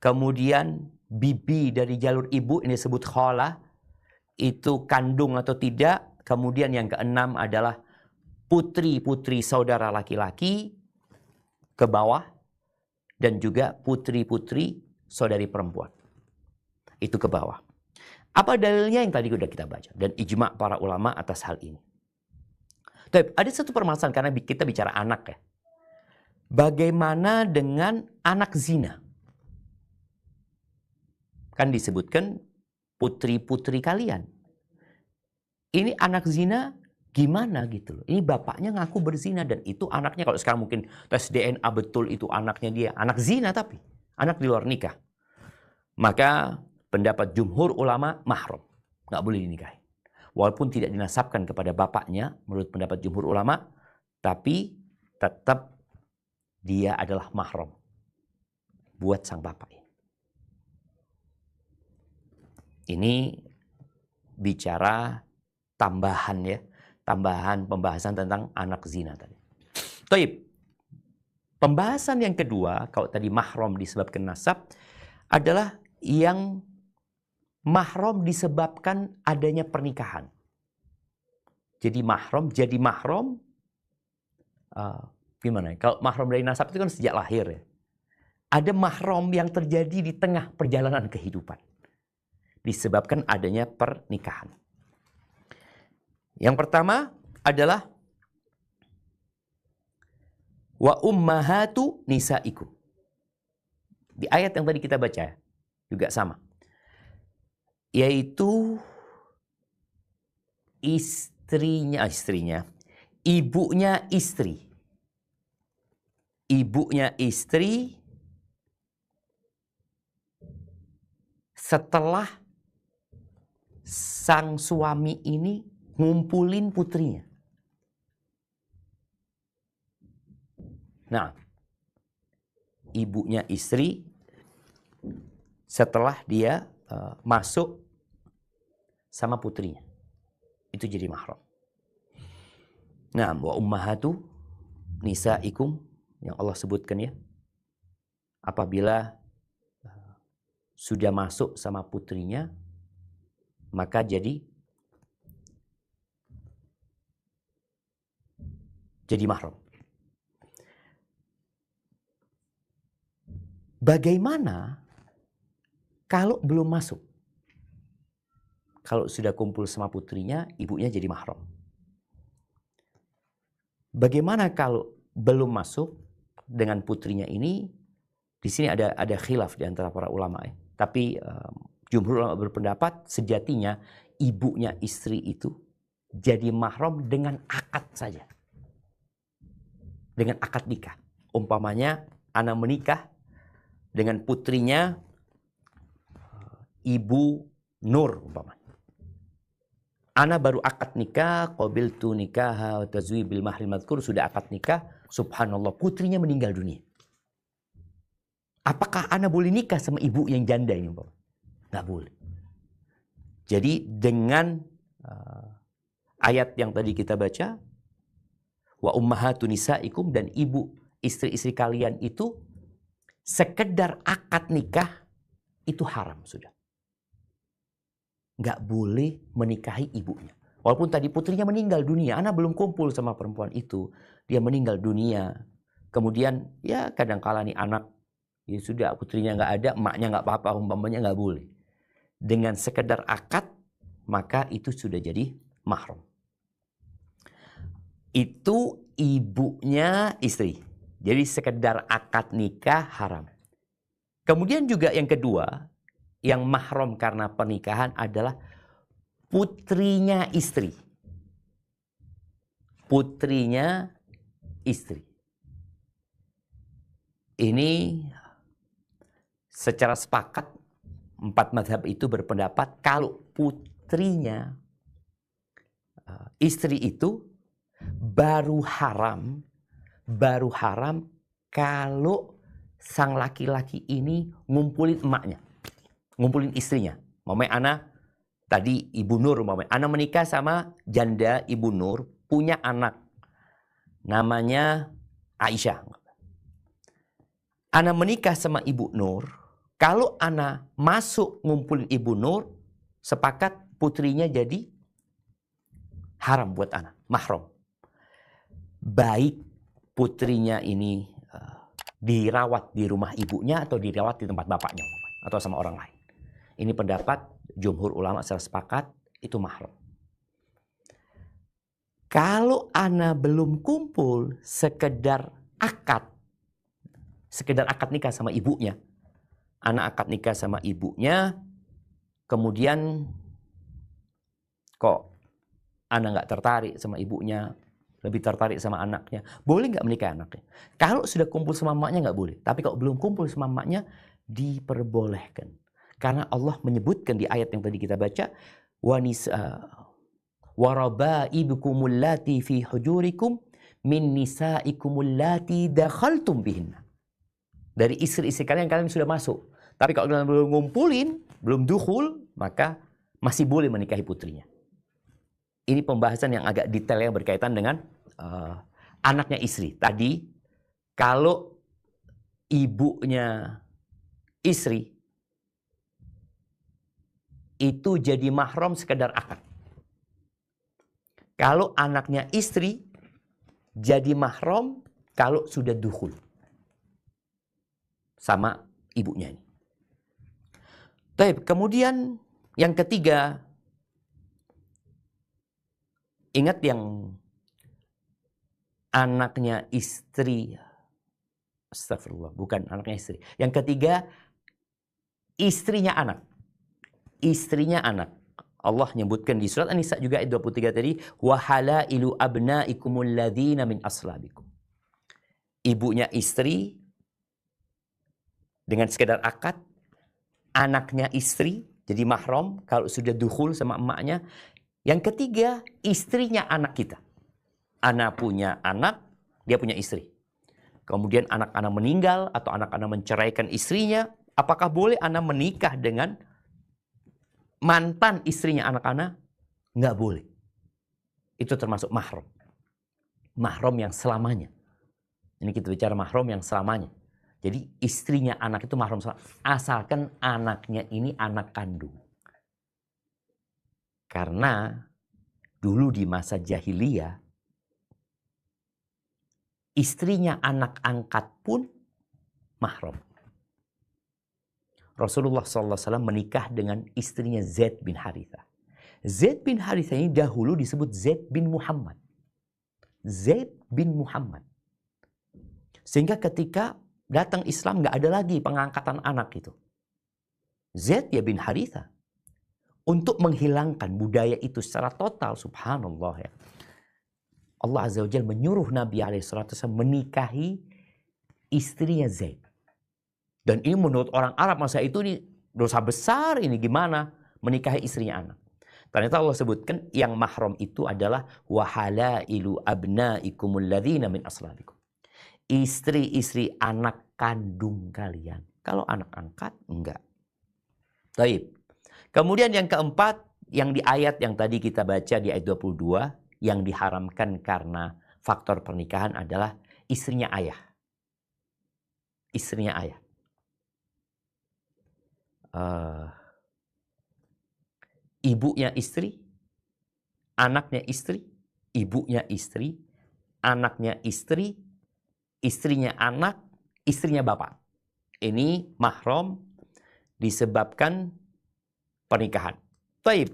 Kemudian bibi dari jalur ibu, ini disebut khala, itu kandung atau tidak. Kemudian yang keenam adalah putri-putri saudara laki-laki ke bawah, dan juga putri-putri saudari perempuan. Itu ke bawah. Apa dalilnya yang tadi sudah kita baca? Dan ijma' para ulama atas hal ini. Tapi ada satu permasalahan karena kita bicara anak ya. Bagaimana dengan anak zina? Kan disebutkan putri-putri kalian. Ini anak zina gimana gitu loh. Ini bapaknya ngaku berzina dan itu anaknya, kalau sekarang mungkin tes DNA betul itu anaknya dia. Anak zina tapi. Anak di luar nikah. Maka pendapat jumhur ulama mahram. Nggak boleh dinikahi. Walaupun tidak dinasabkan kepada bapaknya menurut pendapat jumhur ulama. Tapi tetap dia adalah mahram. Buat sang bapak. Ini bicara tambahan ya. Tambahan pembahasan tentang anak zina tadi. Taib. Pembahasan yang kedua, kalau tadi mahram disebabkan nasab, adalah yang mahram disebabkan adanya pernikahan. Jadi mahram, gimana ya? Kalau mahram dari nasab itu kan sejak lahir ya. Ada mahram yang terjadi di tengah perjalanan kehidupan. Disebabkan adanya pernikahan. Yang pertama adalah wa ummahatu nisaikum. Di ayat yang tadi kita baca juga sama. Yaitu ibunya istri. Ibunya istri setelah sang suami ini ngumpulin putrinya. Nah, ibunya istri setelah dia masuk sama putrinya. Itu jadi mahram. Nah, wa ummahatu nisaikum yang Allah sebutkan ya. Apabila sudah masuk sama putrinya, maka jadi mahram. Bagaimana kalau belum masuk? Kalau sudah kumpul sama putrinya, ibunya jadi mahram. Bagaimana kalau belum masuk dengan putrinya ini? Di sini ada khilaf di antara para ulama. Tapi jumhur ulama berpendapat sejatinya ibunya istri itu jadi mahram dengan akad saja. Dengan akad nikah. Umpamanya anak menikah dengan putrinya Ibu Nur umpamanya. Ana baru akad nikah, qabiltu nikaha wa tazwi bil mahril madhkur, sudah akad nikah, subhanallah putrinya meninggal dunia. Apakah ana boleh nikah sama ibu yang janda ini umpamanya? Nggak boleh. Jadi dengan ayat yang tadi kita baca, wa ummahatu nisaikum, dan ibu istri-istri kalian itu sekedar akad nikah itu haram sudah. Nggak boleh menikahi ibunya. Walaupun tadi putrinya meninggal dunia, anak belum kumpul sama perempuan itu, dia meninggal dunia. Kemudian ya kadang-kala nih anak, ya sudah putrinya nggak ada, emaknya nggak apa-apa, umpamanya nggak boleh. Dengan sekedar akad, maka itu sudah jadi mahram. Itu ibunya istri. Jadi sekedar akad nikah haram. Kemudian juga yang kedua, yang mahram karena pernikahan adalah putrinya istri. Putrinya istri. Ini secara sepakat 4 mazhab itu berpendapat kalau putrinya istri itu baru haram kalau sang laki-laki ini ngumpulin emaknya. Ngumpulin istrinya. Mamanya Ana tadi Ibu Nur, mamanya Ana menikah sama janda Ibu Nur, punya anak namanya Aisyah. Ana menikah sama Ibu Nur, kalau Ana masuk ngumpulin Ibu Nur, sepakat putrinya jadi haram buat Ana, mahram. Baik putrinya ini dirawat di rumah ibunya atau dirawat di tempat bapaknya atau sama orang lain. Ini pendapat jumhur ulama secara sepakat itu mahram. Kalau ana belum kumpul sekedar akad nikah sama ibunya. Ana akad nikah sama ibunya, kemudian kok ana nggak tertarik sama ibunya, lebih tertarik sama anaknya. Boleh nggak menikah anaknya? Kalau sudah kumpul sama emaknya nggak boleh. Tapi kalau belum kumpul sama emaknya, diperbolehkan. Karena Allah menyebutkan di ayat yang tadi kita baca, waraba'ibukumul lati fi hujurikum min nisaikumul lati dakhaltum bihinna. Dari istri-istri kalian sudah masuk. Tapi kalau kalian belum ngumpulin, belum dukhul, maka masih boleh menikahi putrinya. Ini pembahasan yang agak detail yang berkaitan dengan anaknya istri. Tadi kalau ibunya istri itu jadi mahram sekedar akad. Kalau anaknya istri jadi mahram kalau sudah dukhul sama ibunya ini. Baik, kemudian yang ketiga, ingat yang anaknya istri, astagfirullah, bukan anaknya istri. Yang ketiga, istrinya anak. Istrinya anak. Allah menyebutkan di surat An-Nisa juga ayat 23 tadi, wa halailu abnaikumul ladzina min aslabikum. Ibunya istri dengan sekedar akad, anaknya istri jadi mahram kalau sudah dukhul sama emaknya. Yang ketiga, istrinya anak kita. Anak punya anak, dia punya istri. Kemudian anak-anak meninggal atau anak-anak menceraikan istrinya, apakah boleh anak menikah dengan mantan istrinya anak-anak, nggak boleh. Itu termasuk mahram. Mahram yang selamanya. Ini kita bicara mahram yang selamanya. Jadi istrinya anak itu mahram selamanya. Asalkan anaknya ini anak kandung. Karena dulu di masa jahiliyah, istrinya anak angkat pun mahram. Rasulullah SAW menikah dengan istrinya Zaid bin Harithah. Zaid bin Harithah ini dahulu disebut Zaid bin Muhammad. Zaid bin Muhammad. Sehingga ketika datang Islam nggak ada lagi pengangkatan anak itu. Zaid ya bin Harithah. Untuk menghilangkan budaya itu secara total, subhanallah ya. Allah Azza wa Jalla menyuruh Nabi SAW menikahi istrinya Zaid. Dan ini menurut orang Arab masa itu ini dosa besar, ini gimana menikahi istrinya anak. Ternyata Allah sebutkan yang mahram itu adalah wahalailu abnaikumul ladzina min aslabikum. Istri-istri anak kandung kalian. Kalau anak angkat enggak. Baik. Kemudian yang keempat, yang di ayat yang tadi kita baca di ayat 22, yang diharamkan karena faktor pernikahan adalah istrinya ayah. Istrinya ayah. Ibunya istri, anaknya istri, ibunya istri, anaknya istri, istrinya anak, istrinya bapak. Ini mahram disebabkan pernikahan. Baik.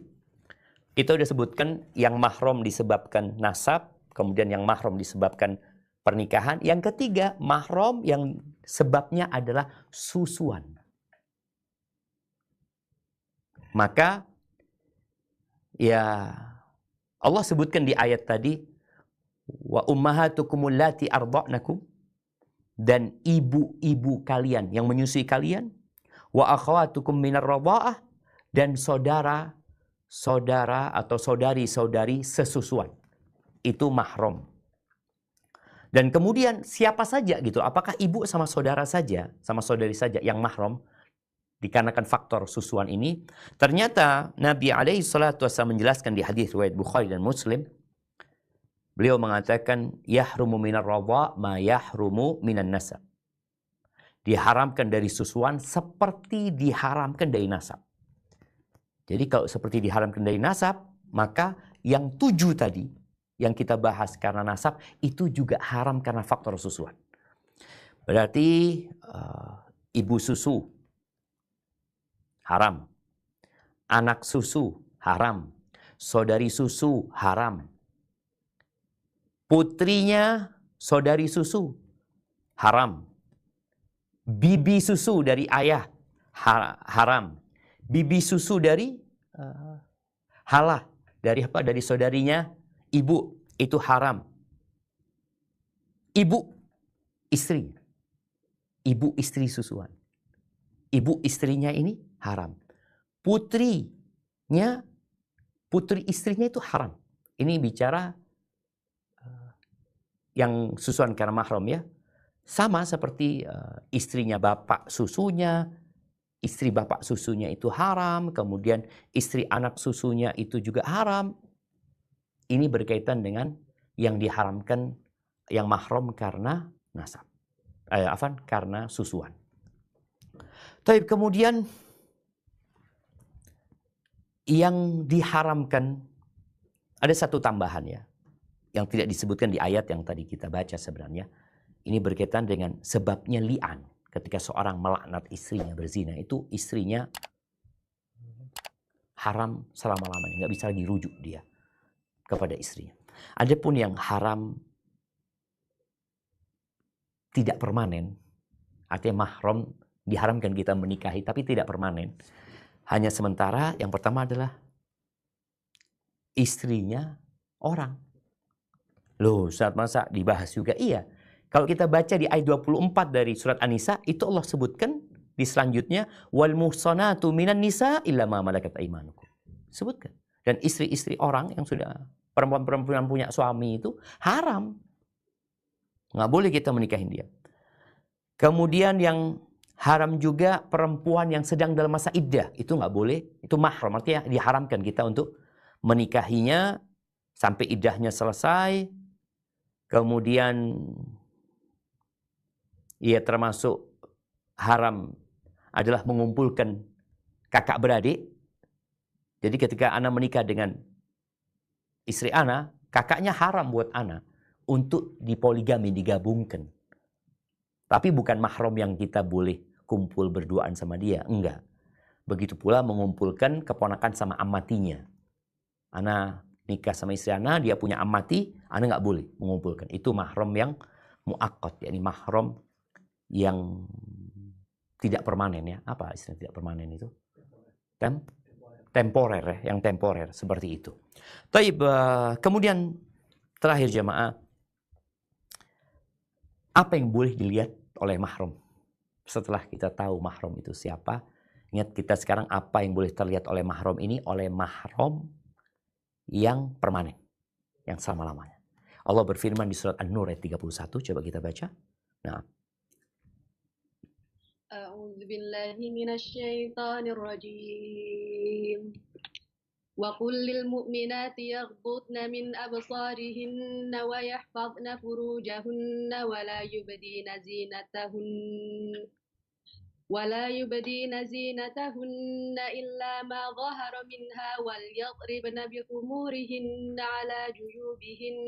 Kita sudah sebutkan yang mahram disebabkan nasab, kemudian yang mahram disebabkan pernikahan. Yang ketiga, mahram yang sebabnya adalah susuan. Maka ya Allah sebutkan di ayat tadi, wa ummahatukumul lati arda'nakum, dan ibu-ibu kalian yang menyusui kalian, wa akhawatukum minar radha'ah, dan saudara-saudara atau saudari-saudari sesusuan. Itu mahram. Dan kemudian siapa saja gitu, apakah ibu sama saudara saja, sama saudari saja yang mahram dikarenakan faktor susuan ini? Ternyata Nabi SAW menjelaskan di hadis riwayat Bukhari dan Muslim. Beliau mengatakan, yahrumu minar radha' ma yahrumu minan nasab. Diharamkan dari susuan seperti diharamkan dari nasab. Jadi kalau seperti diharamkan dari nasab, maka yang 7 tadi, yang kita bahas karena nasab, itu juga haram karena faktor susuan. Berarti ibu susu, haram. Anak susu, haram. Saudari susu, haram. Putrinya, saudari susu, haram. Bibi susu dari ayah, haram. Bibi susu dari halah, dari apa? Dari saudarinya ibu, itu haram. Ibu, istri. Ibu istri susuan. Ibu istrinya ini haram. Putrinya, putri istrinya itu haram. Ini bicara yang susuan karena mahram ya. Sama seperti istrinya bapak susunya, istri bapak susunya itu haram, kemudian istri anak susunya itu juga haram. Ini berkaitan dengan yang diharamkan, yang mahram karena nasab. Karena susuan. Tapi kemudian yang diharamkan, ada satu tambahan ya, yang tidak disebutkan di ayat yang tadi kita baca sebenarnya. Ini berkaitan dengan sebabnya li'an. Ketika seorang melaknat istrinya berzina, itu istrinya haram selama-lamanya. Nggak bisa lagi rujuk dia kepada istrinya. Adapun yang haram tidak permanen, artinya mahram diharamkan kita menikahi, tapi tidak permanen. Hanya sementara, yang pertama adalah istrinya orang. Loh, saat masa dibahas juga? Iya. Kalau kita baca di ayat 24 dari surat An-Nisa, itu Allah sebutkan di selanjutnya, wal muhsanatu minan nisa illa ma malakat aimanukum. Sebutkan. Dan istri-istri orang yang sudah perempuan-perempuan yang punya suami itu haram. Nggak boleh kita menikahin dia. Kemudian yang Haram juga perempuan yang sedang dalam masa iddah. Itu nggak boleh. Itu mahram. Artinya diharamkan kita untuk menikahinya sampai iddahnya selesai. Kemudian ia termasuk haram adalah mengumpulkan kakak beradik. Jadi ketika ana menikah dengan istri ana, kakaknya haram buat ana untuk dipoligami, digabungkan. Tapi bukan mahram yang kita boleh kumpul berduaan sama dia, enggak. Begitu pula mengumpulkan keponakan sama amatinya. Ana nikah sama istri ana, dia punya amati, ana nggak boleh mengumpulkan. Itu mahram yang muakkad, yakni mahram yang tidak permanen ya. Apa istilah tidak permanen itu? Temporer ya, yang temporer seperti itu. Taib, kemudian terakhir jamaah, apa yang boleh dilihat oleh mahram? Setelah kita tahu mahram itu siapa, ingat kita sekarang apa yang boleh terlihat oleh mahram ini? Oleh mahram yang permanen, yang selama-lamanya. Allah berfirman di surat An-Nur ayat 31, coba kita baca. Nah. A'udzu billahi minasyaitonir rajim. Wa qul lil mu'minati yaghdudna min absarihinna wa yahfazna furujahunna wa la yubdina zinatahunna ولا يبدين زينتهن إلا ما ظهر منها وليضربن بخمورهن على جيوبهن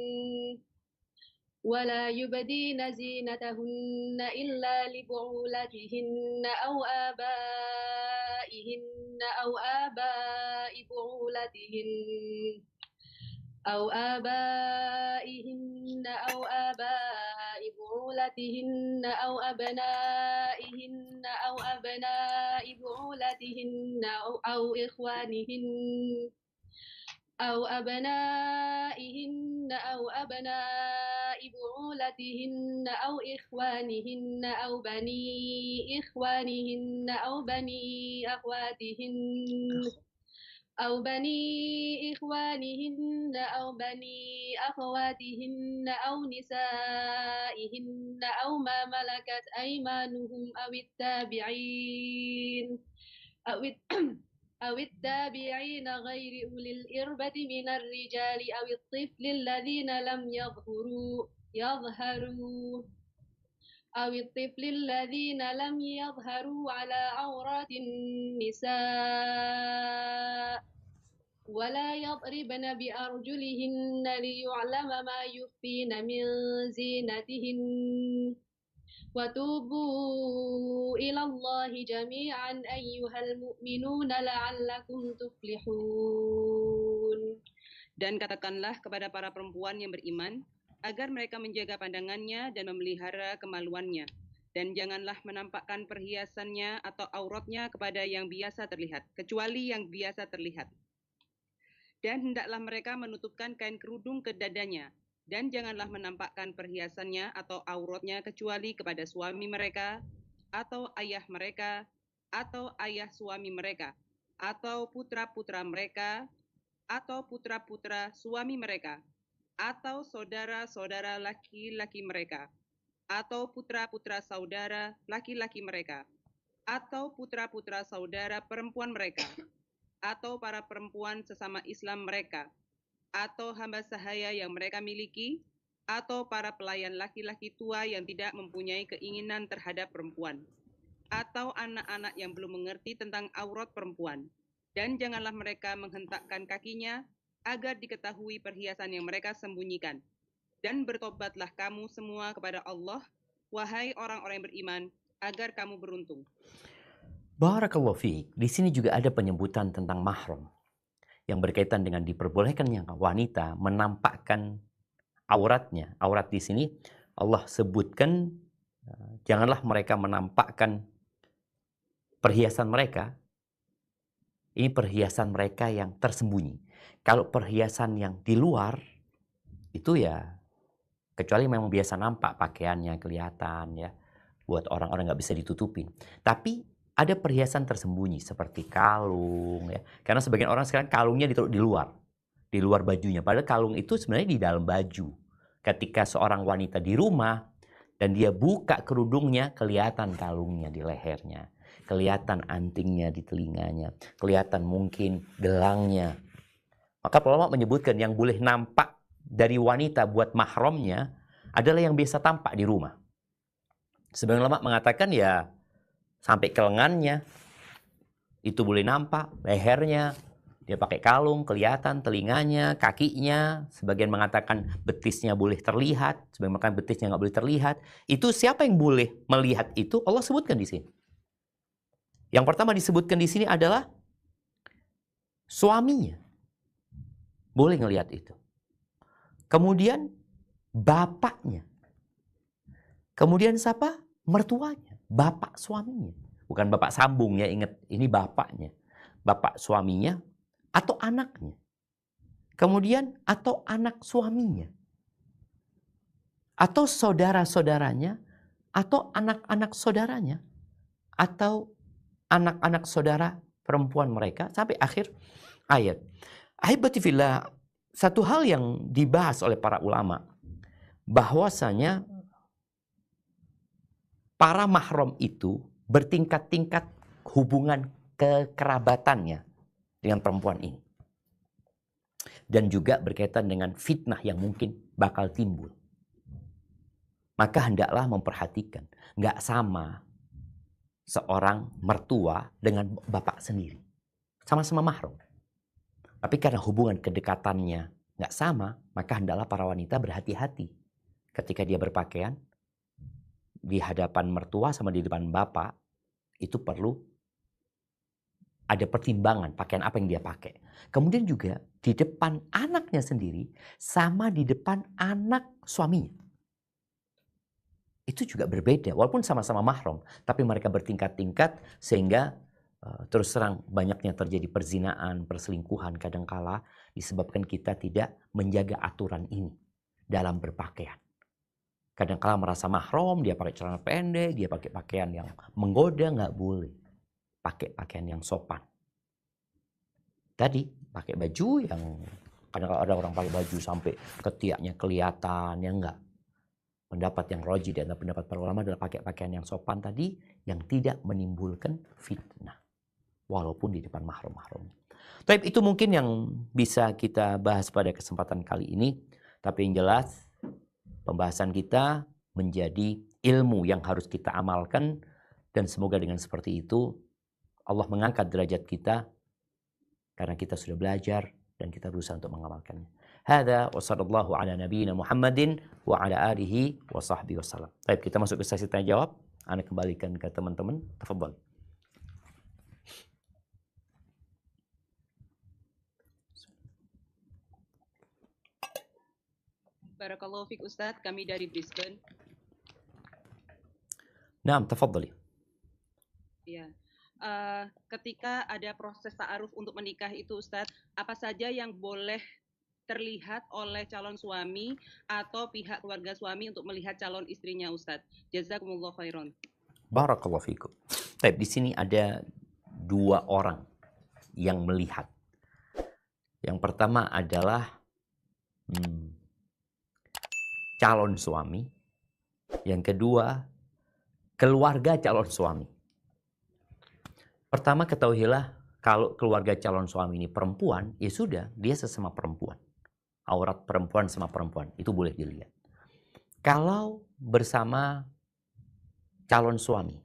ولا يبدين زينتهن إلا لبعولتهن أو آبائهن أو آباء بعولتهن أو آبائهن أو آباء بعولتهن أو أبنائهن أو أبناء بعولتهن أو إخوانهن أو أبنائهن أو أبناء بعولتهن أو إخوانهن أو بني إخوانهن أو بني أخواتهن أو بني إخوانهن أو بني أخواتهن أو نسائهن أو ما ملكت أيمانهم أو التابعين غير أولي الإربة من الرجال أو الطفل الذين لم يظهروا على عورات النساء ولا يضربن بأرجلهن ليعلم ما يخفين من زينتهن وتوبوا إلى الله جميعا أيها المؤمنون لعلكم تفلحون. Dan katakanlah kepada para perempuan yang beriman agar mereka menjaga pandangannya dan memelihara kemaluannya, dan janganlah menampakkan perhiasannya atau auratnya kepada yang biasa terlihat, kecuali yang biasa terlihat. Dan hendaklah mereka menutupkan kain kerudung ke dadanya, dan janganlah menampakkan perhiasannya atau auratnya kecuali kepada suami mereka, atau ayah mereka, atau ayah suami mereka, atau putra-putra mereka, atau putra-putra suami mereka, atau saudara-saudara laki-laki mereka, atau putra-putra saudara laki-laki mereka, atau putra-putra saudara perempuan mereka, atau para perempuan sesama Islam mereka, atau hamba sahaya yang mereka miliki, atau para pelayan laki-laki tua yang tidak mempunyai keinginan terhadap perempuan, atau anak-anak yang belum mengerti tentang aurat perempuan. Dan janganlah mereka menghentakkan kakinya agar diketahui perhiasan yang mereka sembunyikan. Dan bertobatlah kamu semua kepada Allah, wahai orang-orang yang beriman, agar kamu beruntung. Barakallahu fiik. Di sini juga ada penyebutan tentang mahram yang berkaitan dengan diperbolehkannya wanita menampakkan auratnya. Aurat di sini Allah sebutkan janganlah mereka menampakkan perhiasan mereka. Ini perhiasan mereka yang tersembunyi. Kalau perhiasan yang di luar itu ya kecuali memang biasa nampak pakaiannya kelihatan ya buat orang-orang nggak bisa ditutupin. Tapi ada perhiasan tersembunyi seperti kalung ya. Karena sebagian orang sekarang kalungnya ditaruh di luar bajunya. Padahal kalung itu sebenarnya di dalam baju. Ketika seorang wanita di rumah Dan dia buka kerudungnya, kelihatan kalungnya di lehernya, kelihatan antingnya di telinganya, kelihatan mungkin gelangnya. Maka para ulama menyebutkan yang boleh nampak dari wanita buat mahramnya adalah yang biasa tampak di rumah. Sebagian ulama mengatakan ya sampai ke lengannya itu boleh nampak, lehernya dia pakai kalung, kelihatan telinganya, kakinya. Sebagian mengatakan betisnya boleh terlihat, sebagian mengatakan betisnya nggak boleh terlihat. Itu siapa yang boleh melihat itu? Allah sebutkan di sini. Yang pertama disebutkan di sini adalah suaminya boleh ngelihat itu. Kemudian bapaknya. Kemudian siapa? Mertuanya, bapak suaminya. Bukan bapak sambung ya, ingat ini bapaknya. Bapak suaminya atau anaknya. Kemudian atau anak suaminya. Atau saudara-saudaranya atau anak-anak saudaranya atau anak-anak saudara perempuan mereka sampai akhir ayat. Ahibati fillah, satu hal yang dibahas oleh para ulama bahwasanya para mahram itu bertingkat-tingkat hubungan kekerabatannya dengan perempuan ini. Dan juga berkaitan dengan fitnah yang mungkin bakal timbul. Maka hendaklah memperhatikan. Nggak sama seorang mertua dengan bapak sendiri. Sama-sama mahram. Tapi karena hubungan kedekatannya nggak sama, maka hendaklah para wanita berhati-hati. Ketika dia berpakaian, di hadapan mertua sama di depan bapak, itu perlu ada pertimbangan pakaian apa yang dia pakai. Kemudian juga di depan anaknya sendiri sama di depan anak suaminya. Itu juga berbeda walaupun sama-sama mahram, tapi mereka bertingkat-tingkat sehingga terus terang banyaknya terjadi perzinaan, perselingkuhan kadangkala disebabkan kita tidak menjaga aturan ini dalam berpakaian. Kadangkala merasa mahram, dia pakai celana pendek, dia pakai pakaian yang menggoda, nggak boleh. Pakai pakaian yang sopan. Tadi pakai baju yang kadang-kadang ada orang pakai baju sampai ketiaknya kelihatan, ya enggak. Pendapat yang roji dan pendapat para ulama adalah pakai pakaian yang sopan tadi yang tidak menimbulkan fitnah. Walaupun di depan mahram-mahram. Tapi itu mungkin yang bisa kita bahas pada kesempatan kali ini. Tapi yang jelas pembahasan kita menjadi ilmu yang harus kita amalkan. Dan semoga dengan seperti itu Allah mengangkat derajat kita karena kita sudah belajar dan kita berusaha untuk mengamalkannya. Hadza wa sallallahu ala nabiyyina Muhammadin wa ala alihi wa sahbihi wasallam. Baik, kita masuk ke sesi tanya jawab. Ana kembalikan ke teman-teman. Tafadhal. Barakallahu fiik Ustaz, kami dari Brisbane. Naam, tafadhali. Ya. Ketika ada proses ta'aruf untuk menikah itu Ustadz, apa saja yang boleh terlihat oleh calon suami atau pihak keluarga suami untuk melihat calon istrinya Ustadz? Jazakumullah khairan. Barakallahu fikum. Baik, di sini ada dua orang yang melihat. Yang pertama adalah calon suami. Yang kedua, keluarga calon suami. Pertama ketahuilah kalau keluarga calon suami ini perempuan, ya sudah, dia sesama perempuan. Aurat perempuan sama perempuan, itu boleh dilihat. Kalau bersama calon suami,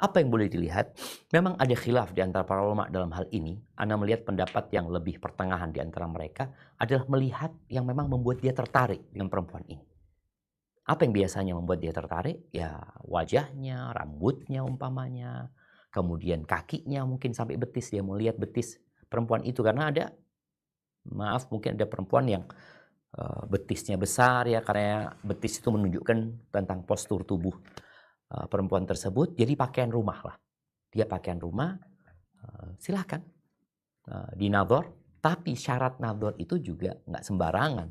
apa yang boleh dilihat? Memang ada khilaf di antara para ulama dalam hal ini. Ana melihat pendapat yang lebih pertengahan di antara mereka adalah melihat yang memang membuat dia tertarik dengan perempuan ini. Apa yang biasanya membuat dia tertarik? Ya wajahnya, rambutnya umpamanya, kemudian kakinya mungkin sampai betis, dia mau lihat betis perempuan itu karena ada, maaf mungkin ada perempuan yang betisnya besar ya, karena betis itu menunjukkan tentang postur tubuh perempuan tersebut. Jadi pakaian rumah lah, dia pakaian rumah, silahkan dinadhor, tapi syarat nadhor itu juga nggak sembarangan.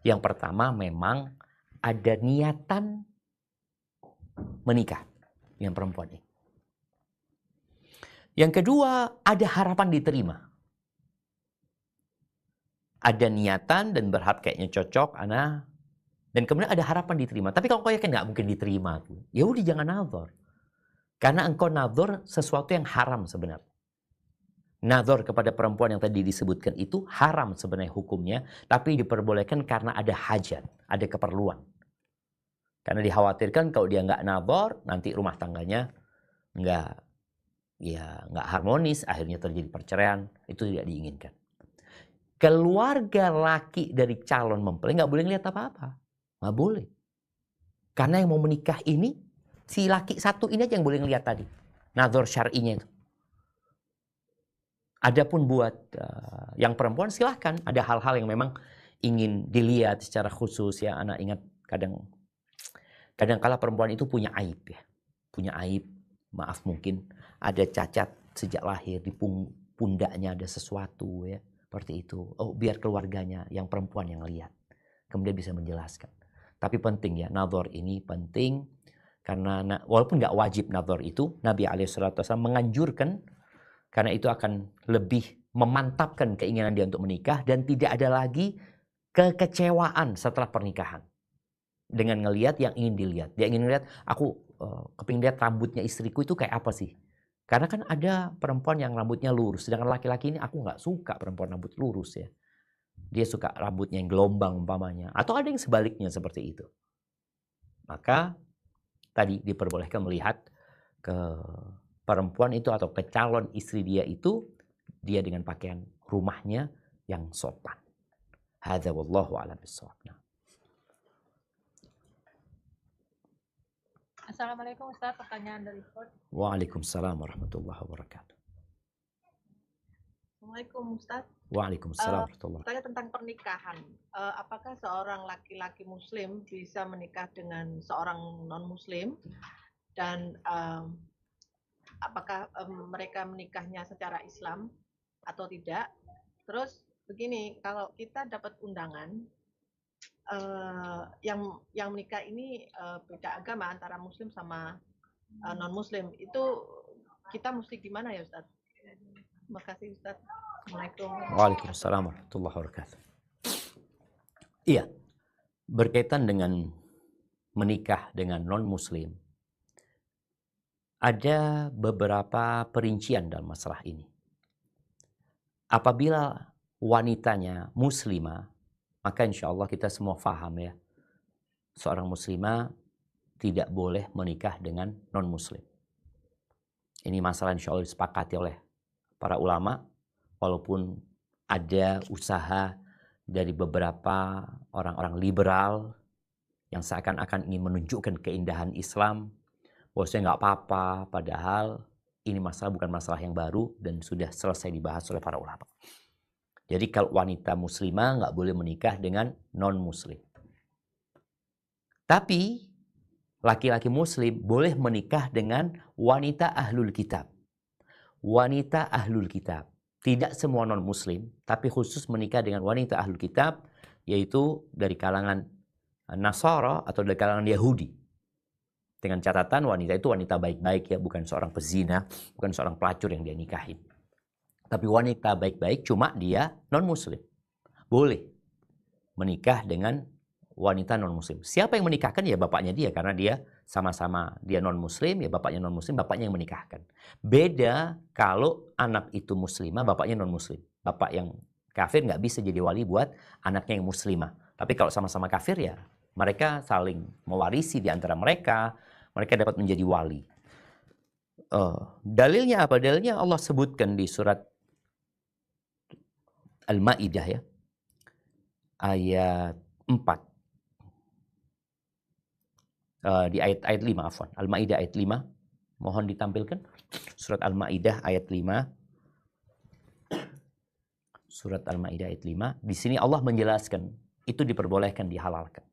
Yang pertama memang ada niatan menikah dengan perempuan ini. Yang kedua, ada harapan diterima. Ada niatan dan berharap kayaknya cocok, ana Dan kemudian ada harapan diterima. Tapi kalau kau yakin nggak mungkin diterima, ya udah jangan nazar. Karena engkau nazar sesuatu yang haram sebenarnya. Nazar kepada perempuan yang tadi disebutkan itu haram sebenarnya hukumnya, tapi diperbolehkan karena ada hajat, ada keperluan. Karena dikhawatirkan kalau dia nggak nazar, nanti rumah tangganya nggak harmonis, akhirnya terjadi perceraian, itu tidak diinginkan. Keluarga laki dari calon mempelai nggak boleh lihat apa-apa, nggak boleh. Karena yang mau menikah ini si laki satu ini aja yang boleh ngelihat tadi, nazar syar'inya itu. Adapun buat yang perempuan silahkan, ada hal-hal yang memang ingin dilihat secara khusus ya. Anak ingat kadang kala perempuan itu punya aib ya, punya aib, maaf mungkin ada cacat sejak lahir di pundaknya ada sesuatu ya, seperti itu. Oh biar keluarganya yang perempuan yang lihat, kemudian bisa menjelaskan. Tapi penting ya, nazar ini penting karena walaupun nggak wajib nazar itu, Nabi SAW menganjurkan. Karena itu akan lebih memantapkan keinginan dia untuk menikah dan tidak ada lagi kekecewaan setelah pernikahan. Dengan ngelihat yang ingin dilihat. Dia ingin lihat, aku kepingin lihat rambutnya istriku itu kayak apa sih. Karena kan ada perempuan yang rambutnya lurus. Sedangkan laki-laki ini aku nggak suka perempuan rambut lurus ya. Dia suka rambutnya yang gelombang umpamanya. Atau ada yang sebaliknya seperti itu. Maka tadi diperbolehkan melihat ke perempuan itu atau ke calon istri dia itu, dia dengan pakaian rumahnya yang sopan. Hadza wallahu a'lam bissawab. Assalamualaikum Ustaz, pertanyaan dari Ford. Waalaikumsalam warahmatullahi wabarakatuh. Assalamualaikum Ustaz. Waalaikumsalam warahmatullahi wabarakatuh. Tanya tentang pernikahan. Apakah seorang laki-laki muslim bisa menikah dengan seorang non-muslim? Dan apakah mereka menikahnya secara Islam atau tidak? Terus begini, kalau kita dapat undangan yang menikah ini beda agama antara muslim sama non muslim, itu kita mesti gimana ya Ustaz? Terima kasih Ustaz. Assalamualaikum. Waalaikumsalam warahmatullahi wabarakatuh. Iya, berkaitan dengan menikah dengan non muslim, ada beberapa perincian dalam masalah ini. Apabila wanitanya muslimah, maka insya Allah kita semua faham ya. Seorang muslimah tidak boleh menikah dengan non-muslim. Ini masalah insya Allah disepakati oleh para ulama. Walaupun ada usaha dari beberapa orang-orang liberal yang seakan-akan ingin menunjukkan keindahan Islam, bahwasanya nggak apa-apa, padahal ini masalah bukan masalah yang baru dan sudah selesai dibahas oleh para ulama. Jadi kalau wanita muslimah nggak boleh menikah dengan non-muslim. Tapi laki-laki muslim boleh menikah dengan wanita ahlul kitab. Wanita ahlul kitab. Tidak semua non-muslim, tapi khusus menikah dengan wanita ahlul kitab, yaitu dari kalangan Nasara atau dari kalangan Yahudi. Dengan catatan wanita itu wanita baik-baik ya, bukan seorang pezina, bukan seorang pelacur yang dia nikahin. Tapi wanita baik-baik cuma dia non-muslim. Boleh menikah dengan wanita non-muslim. Siapa yang menikahkan? Ya bapaknya dia, karena dia sama-sama dia non-muslim, ya bapaknya non-muslim, bapaknya yang menikahkan. Beda kalau anak itu muslimah, bapaknya non-muslim. Bapak yang kafir nggak bisa jadi wali buat anaknya yang muslimah. Tapi kalau sama-sama kafir ya mereka saling mewarisi di antara mereka, mereka dapat menjadi wali. Dalilnya apa? Dalilnya Allah sebutkan di surat Al-Ma'idah ya, ayat 4. Di ayat 5, afwan. Al-Ma'idah ayat 5. Mohon ditampilkan. Surat Al-Ma'idah ayat 5. Surat Al-Ma'idah ayat 5. Di sini Allah menjelaskan, itu diperbolehkan, dihalalkan.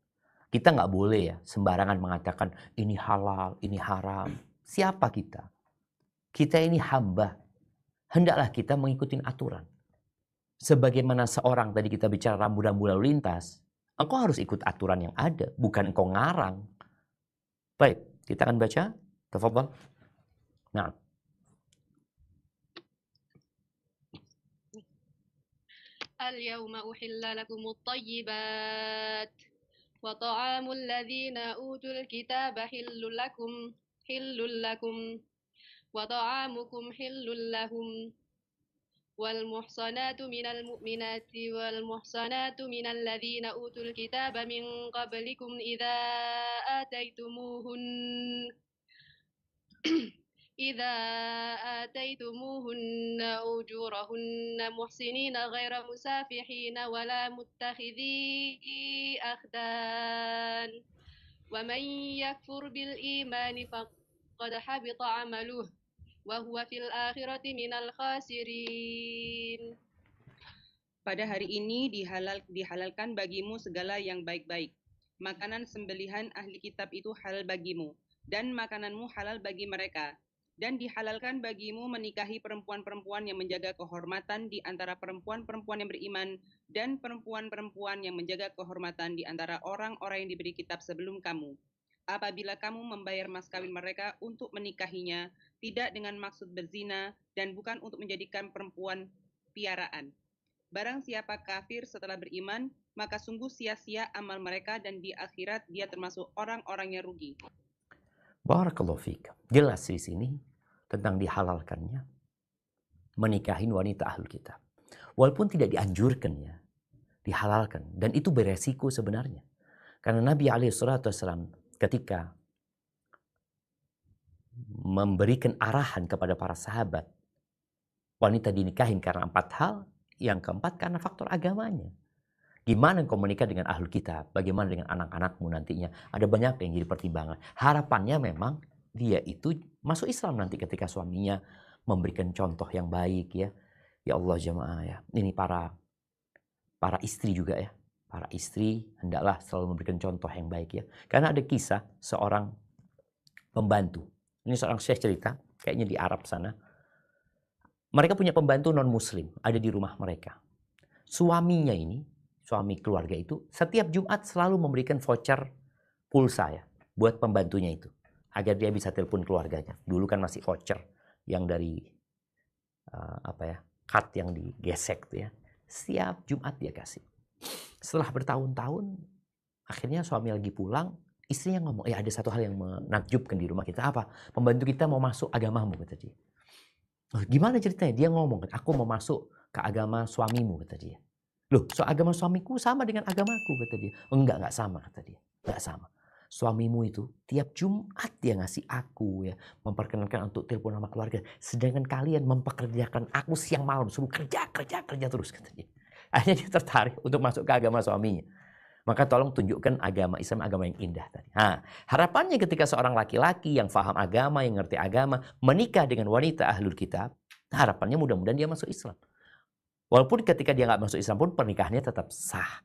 Kita nggak boleh ya sembarangan mengatakan ini halal, ini haram. Siapa kita? Kita ini hamba. Hendaklah kita mengikuti aturan. Sebagaimana seorang tadi kita bicara rambu-rambu lalu lintas, engkau harus ikut aturan yang ada, bukan engkau ngarang. Baik, kita akan baca. Tafadhal. Nah. Al-yawma uhilla lakumut thayyibat وطعام الذين أوتوا الكتاب حل لكم وطعامكم حل لهم والمحصنات من المؤمنات والمحصنات من الذين أوتوا الكتاب من قبلكم إذا آتيتموهن أجورهن محسنين غير مسافحين ولا متخذي أخدان ومن يكفر بالإيمان فقد حبط عمله وهو في الآخرة من الخاسرين. Pada hari ini dihalalkan bagimu segala yang baik-baik. Makanan sembelihan ahli kitab itu halal bagimu, dan makananmu halal bagi mereka. Dan dihalalkan bagimu menikahi perempuan-perempuan yang menjaga kehormatan di antara perempuan-perempuan yang beriman, dan perempuan-perempuan yang menjaga kehormatan di antara orang-orang yang diberi kitab sebelum kamu. Apabila kamu membayar mas kawin mereka untuk menikahinya, tidak dengan maksud berzina, dan bukan untuk menjadikan perempuan piaraan. Barang siapa kafir setelah beriman, maka sungguh sia-sia amal mereka dan di akhirat dia termasuk orang-orang yang rugi. Barakallahu fiik. Jelas di sini tentang dihalalkannya menikahin wanita ahlul kitab. Walaupun tidak dianjurkannya, dihalalkan. Dan itu beresiko sebenarnya. Karena Nabi SAW ketika memberikan arahan kepada para sahabat, wanita dinikahin karena 4 hal. Yang keempat karena faktor agamanya. Gimana kau menikah dengan ahlul kitab? Bagaimana dengan anak-anakmu nantinya? Ada banyak yang jadi pertimbangan. Harapannya memang dia itu masuk Islam nanti ketika suaminya memberikan contoh yang baik ya. Ya Allah jemaah ya. Ini para istri juga ya. Para istri hendaklah selalu memberikan contoh yang baik ya. Karena ada kisah seorang pembantu. Ini seorang syekh cerita, kayaknya di Arab sana. Mereka punya pembantu non-muslim, ada di rumah mereka. Suaminya ini, suami keluarga itu, setiap Jumat selalu memberikan voucher pulsa ya, buat pembantunya itu. Agar dia bisa telepon keluarganya. Dulu kan masih voucher yang dari, card yang digesek tuh ya. Setiap Jumat dia kasih. Setelah bertahun-tahun, akhirnya suami lagi pulang, istrinya ngomong, ada satu hal yang menakjubkan di rumah kita. Apa? Pembantu kita mau masuk agamamu, kata dia. Gimana ceritanya? Dia ngomong, aku mau masuk ke agama suamimu, kata dia. Loh, agama suamiku sama dengan agamaku, kata dia. Enggak sama, kata dia. Enggak sama. Suamimu itu tiap Jumat dia ngasih aku ya, memperkenalkan untuk telepon sama keluarga. Sedangkan kalian mempekerjakan aku siang malam, suruh kerja terus, kata dia. Akhirnya dia tertarik untuk masuk ke agama suaminya. Maka tolong tunjukkan agama Islam, agama yang indah tadi. Harapannya ketika seorang laki-laki yang faham agama, yang ngerti agama, menikah dengan wanita ahlul kitab, harapannya mudah-mudahan dia masuk Islam. Walaupun ketika dia nggak masuk Islam pun pernikahannya tetap sah.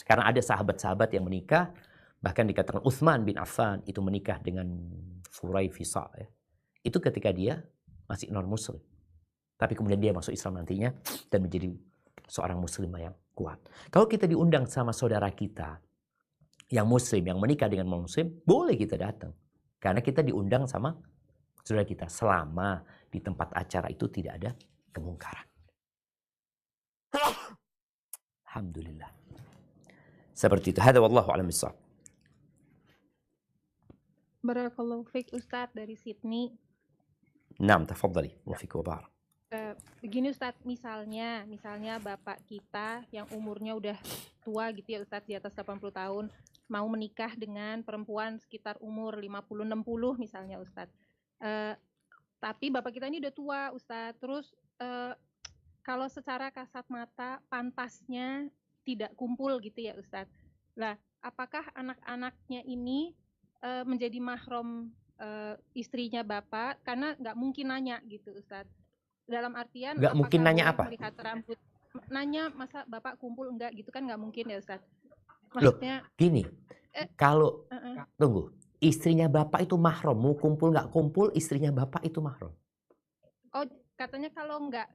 Karena ada sahabat-sahabat yang menikah, bahkan dikatakan Utsman bin Affan itu menikah dengan Furaifisa. Ya. Itu ketika dia masih non-muslim. Tapi kemudian dia masuk Islam nantinya dan menjadi seorang muslimah yang kuat. Kalau kita diundang sama saudara kita yang muslim, yang menikah dengan non-muslim, boleh kita datang. Karena kita diundang sama saudara kita. Selama di tempat acara itu tidak ada kemungkaran. Alhamdulillah. Seperti itu. Hadza wallahu a'lam bissawab. Barakallahu fiik Ustadz dari Sydney. Naam, tafadhali. Wa fiik wa barak. Begini Ustadz, misalnya bapak kita yang umurnya udah tua gitu ya Ustadz, di atas 80 tahun, mau menikah dengan perempuan sekitar umur 50-60 misalnya Ustadz. Tapi bapak kita ini udah tua Ustadz, terus kalau secara kasat mata pantasnya tidak kumpul gitu ya Ustadz. Lah, apakah anak-anaknya ini menjadi mahram istrinya bapak? Karena nggak mungkin nanya gitu Ustadz. Dalam artian nggak mungkin nanya apa? Melihat rambut, nanya masa bapak kumpul enggak gitu kan nggak mungkin ya Ustaz. Maksudnya loh, gini, kalau tunggu, istrinya bapak itu mahram, mau kumpul nggak kumpul, istrinya bapak itu mahram. Oh, katanya kalau nggak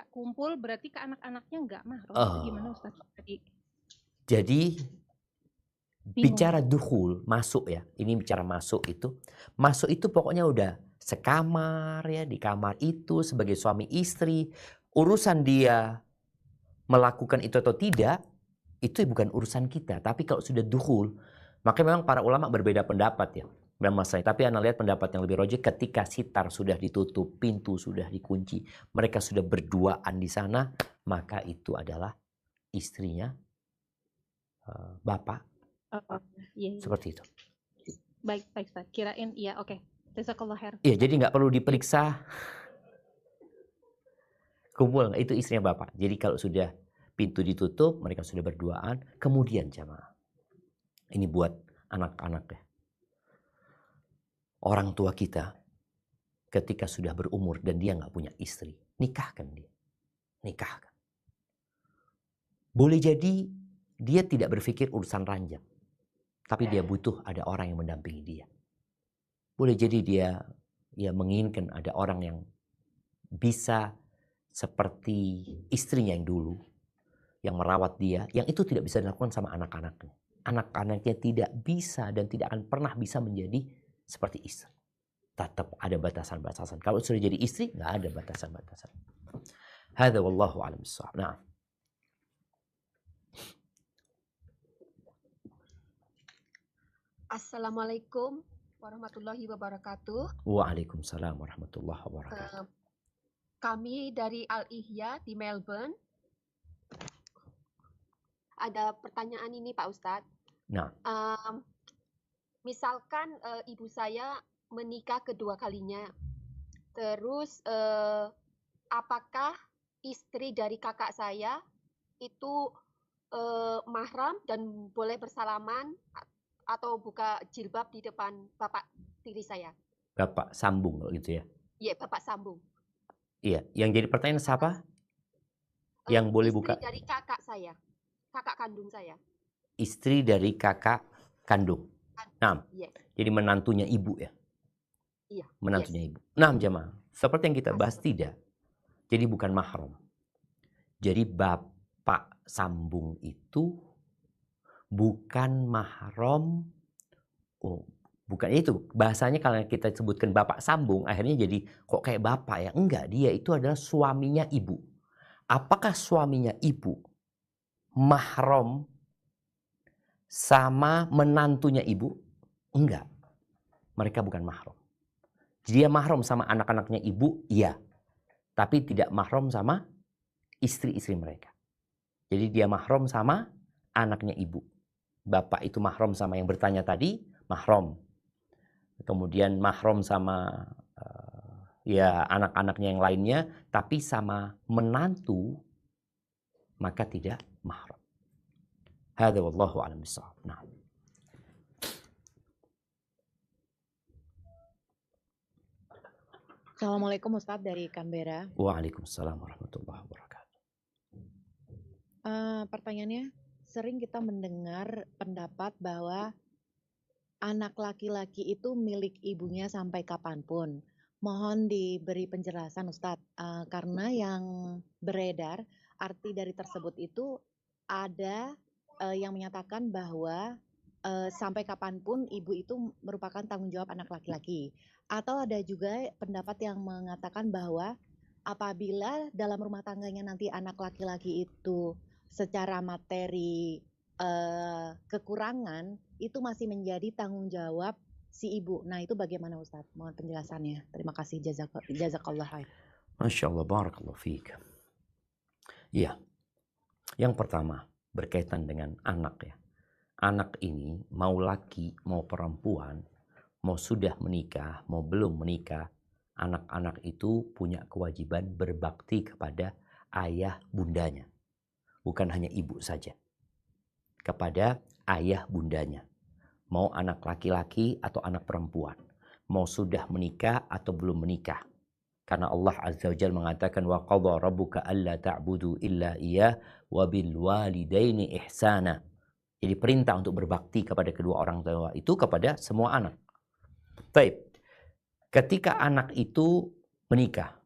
kumpul berarti ke anak-anaknya nggak mahram. Gimana Ustaz? Jadi bicara dukhul, masuk ya. Ini bicara masuk itu pokoknya udah sekamar ya, di kamar itu sebagai suami istri. Urusan dia melakukan itu atau tidak, itu bukan urusan kita. Tapi kalau sudah dukhul, maka memang para ulama berbeda pendapat ya dalam masalah. Tapi Anda lihat pendapat yang lebih rajih ketika sitar sudah ditutup, pintu sudah dikunci, mereka sudah berduaan di sana, maka itu adalah istrinya bapak. Iya. Seperti itu. Baik, Ustaz. Kirain iya, oke. Jazakallah khair. Iya, jadi nggak perlu diperiksa. Kumpul, itu istrinya bapak. Jadi kalau sudah pintu ditutup, mereka sudah berduaan. Kemudian jamaah, ini buat anak-anak ya. Orang tua kita ketika sudah berumur dan dia nggak punya istri, nikahkan dia. Nikahkan. Boleh jadi dia tidak berpikir urusan ranjang. Tapi dia butuh ada orang yang mendampingi dia. Boleh jadi dia menginginkan ada orang yang bisa seperti istrinya yang dulu, yang merawat dia, yang itu tidak bisa dilakukan sama anak-anaknya. Anak-anaknya tidak bisa dan tidak akan pernah bisa menjadi seperti istri. Tetap ada batasan-batasan. Kalau sudah jadi istri, nggak ada batasan-batasan. Hadza wallahu a'lam bissawab. Nah. Assalamualaikum warahmatullahi wabarakatuh. Waalaikumsalam warahmatullahi wabarakatuh. Kami dari Al-Ihya di Melbourne. Ada pertanyaan ini Pak Ustadz. Nah. Misalkan ibu saya menikah kedua kalinya. Terus apakah istri dari kakak saya itu mahram dan boleh bersalaman atau buka jilbab di depan bapak tiri saya? Bapak sambung gitu ya? Iya, bapak sambung. Iya, yang jadi pertanyaan siapa? Yang boleh buka? Istri dari kakak saya, kakak kandung saya. Istri dari kakak kandung. Nah, yes. Jadi menantunya ibu ya? Iya. Menantunya ibu. Nah, jemaah, seperti yang kita bahas tidak. Jadi bukan mahram. Jadi bapak sambung itu bukan mahram. Oh, bukan itu. Bahasanya kalau kita sebutkan bapak sambung, akhirnya jadi kok kayak bapak ya. Enggak, dia itu adalah suaminya ibu. Apakah suaminya ibu mahram sama menantunya ibu? Enggak. Mereka bukan mahram. Dia mahram sama anak-anaknya ibu, iya. Tapi tidak mahram sama istri-istri mereka. Jadi dia mahram sama anaknya ibu. Bapak itu mahram sama yang bertanya tadi, mahram. Kemudian mahram sama anak-anaknya yang lainnya, tapi sama menantu maka tidak mahram. Hadza wallahu a'lam bissawab. Nah. Assalamualaikum Ustadz dari Canberra. Waalaikumsalam warahmatullahi wabarakatuh. Pertanyaannya, sering kita mendengar pendapat bahwa anak laki-laki itu milik ibunya sampai kapanpun. Mohon diberi penjelasan Ustadz, karena yang beredar arti dari tersebut itu ada yang menyatakan bahwa sampai kapanpun ibu itu merupakan tanggung jawab anak laki-laki. Atau ada juga pendapat yang mengatakan bahwa apabila dalam rumah tangganya nanti anak laki-laki itu secara materi kekurangan, itu masih menjadi tanggung jawab si ibu. Nah itu bagaimana Ustadz? Mohon penjelasannya. Terima kasih. Jazakallah khair. Masya Allah, barakallahu fiik. Ya, yang pertama berkaitan dengan anak ya. Anak ini mau laki mau perempuan, mau sudah menikah mau belum menikah, anak-anak itu punya kewajiban berbakti kepada ayah bundanya. Bukan hanya ibu saja. Kepada ayah bundanya. Mau anak laki-laki atau anak perempuan. Mau sudah menikah atau belum menikah. Karena Allah Azza wa Jalla mengatakan wa qadha rabbuka alla ta'budu illa iyyah wa bil walidaini ihsana. Jadi perintah untuk berbakti kepada kedua orang tua itu kepada semua anak. Baik. Ketika anak itu menikah,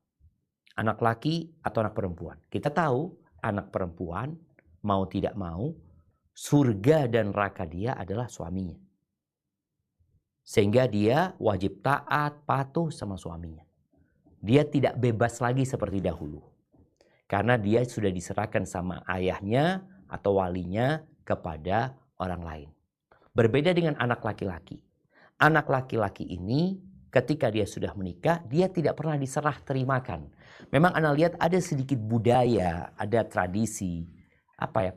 anak laki atau anak perempuan. Kita tahu anak perempuan mau tidak mau, surga dan neraka dia adalah suaminya. Sehingga dia wajib taat, patuh sama suaminya. Dia tidak bebas lagi seperti dahulu. Karena dia sudah diserahkan sama ayahnya atau walinya kepada orang lain. Berbeda dengan anak laki-laki. Anak laki-laki ini ketika dia sudah menikah, dia tidak pernah diserah terimakan. Memang Anda lihat ada sedikit budaya, ada tradisi,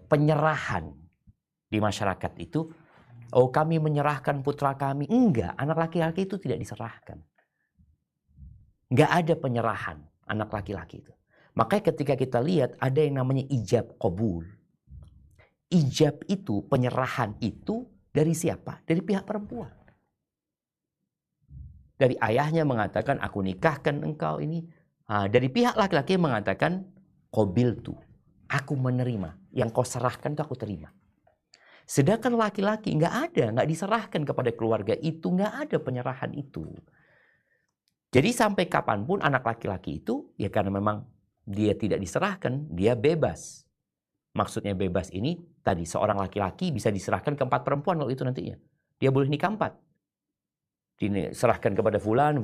penyerahan di masyarakat itu. Oh, kami menyerahkan putra kami. Enggak, anak laki-laki itu tidak diserahkan. Enggak ada penyerahan anak laki-laki itu. Makanya ketika kita lihat ada yang namanya ijab qabul. Ijab itu, penyerahan itu dari siapa? Dari pihak perempuan. Dari ayahnya mengatakan, aku nikahkan engkau ini. Dari pihak laki-laki mengatakan, qabiltu. Aku menerima. Yang kau serahkan itu aku terima. Sedangkan laki-laki nggak diserahkan kepada keluarga itu, nggak ada penyerahan itu. Jadi sampai kapanpun anak laki-laki itu, ya karena memang dia tidak diserahkan, dia bebas. Maksudnya bebas ini, tadi seorang laki-laki bisa diserahkan ke 4 perempuan kalau itu nantinya. Dia boleh nikah 4. Diserahkan kepada fulan.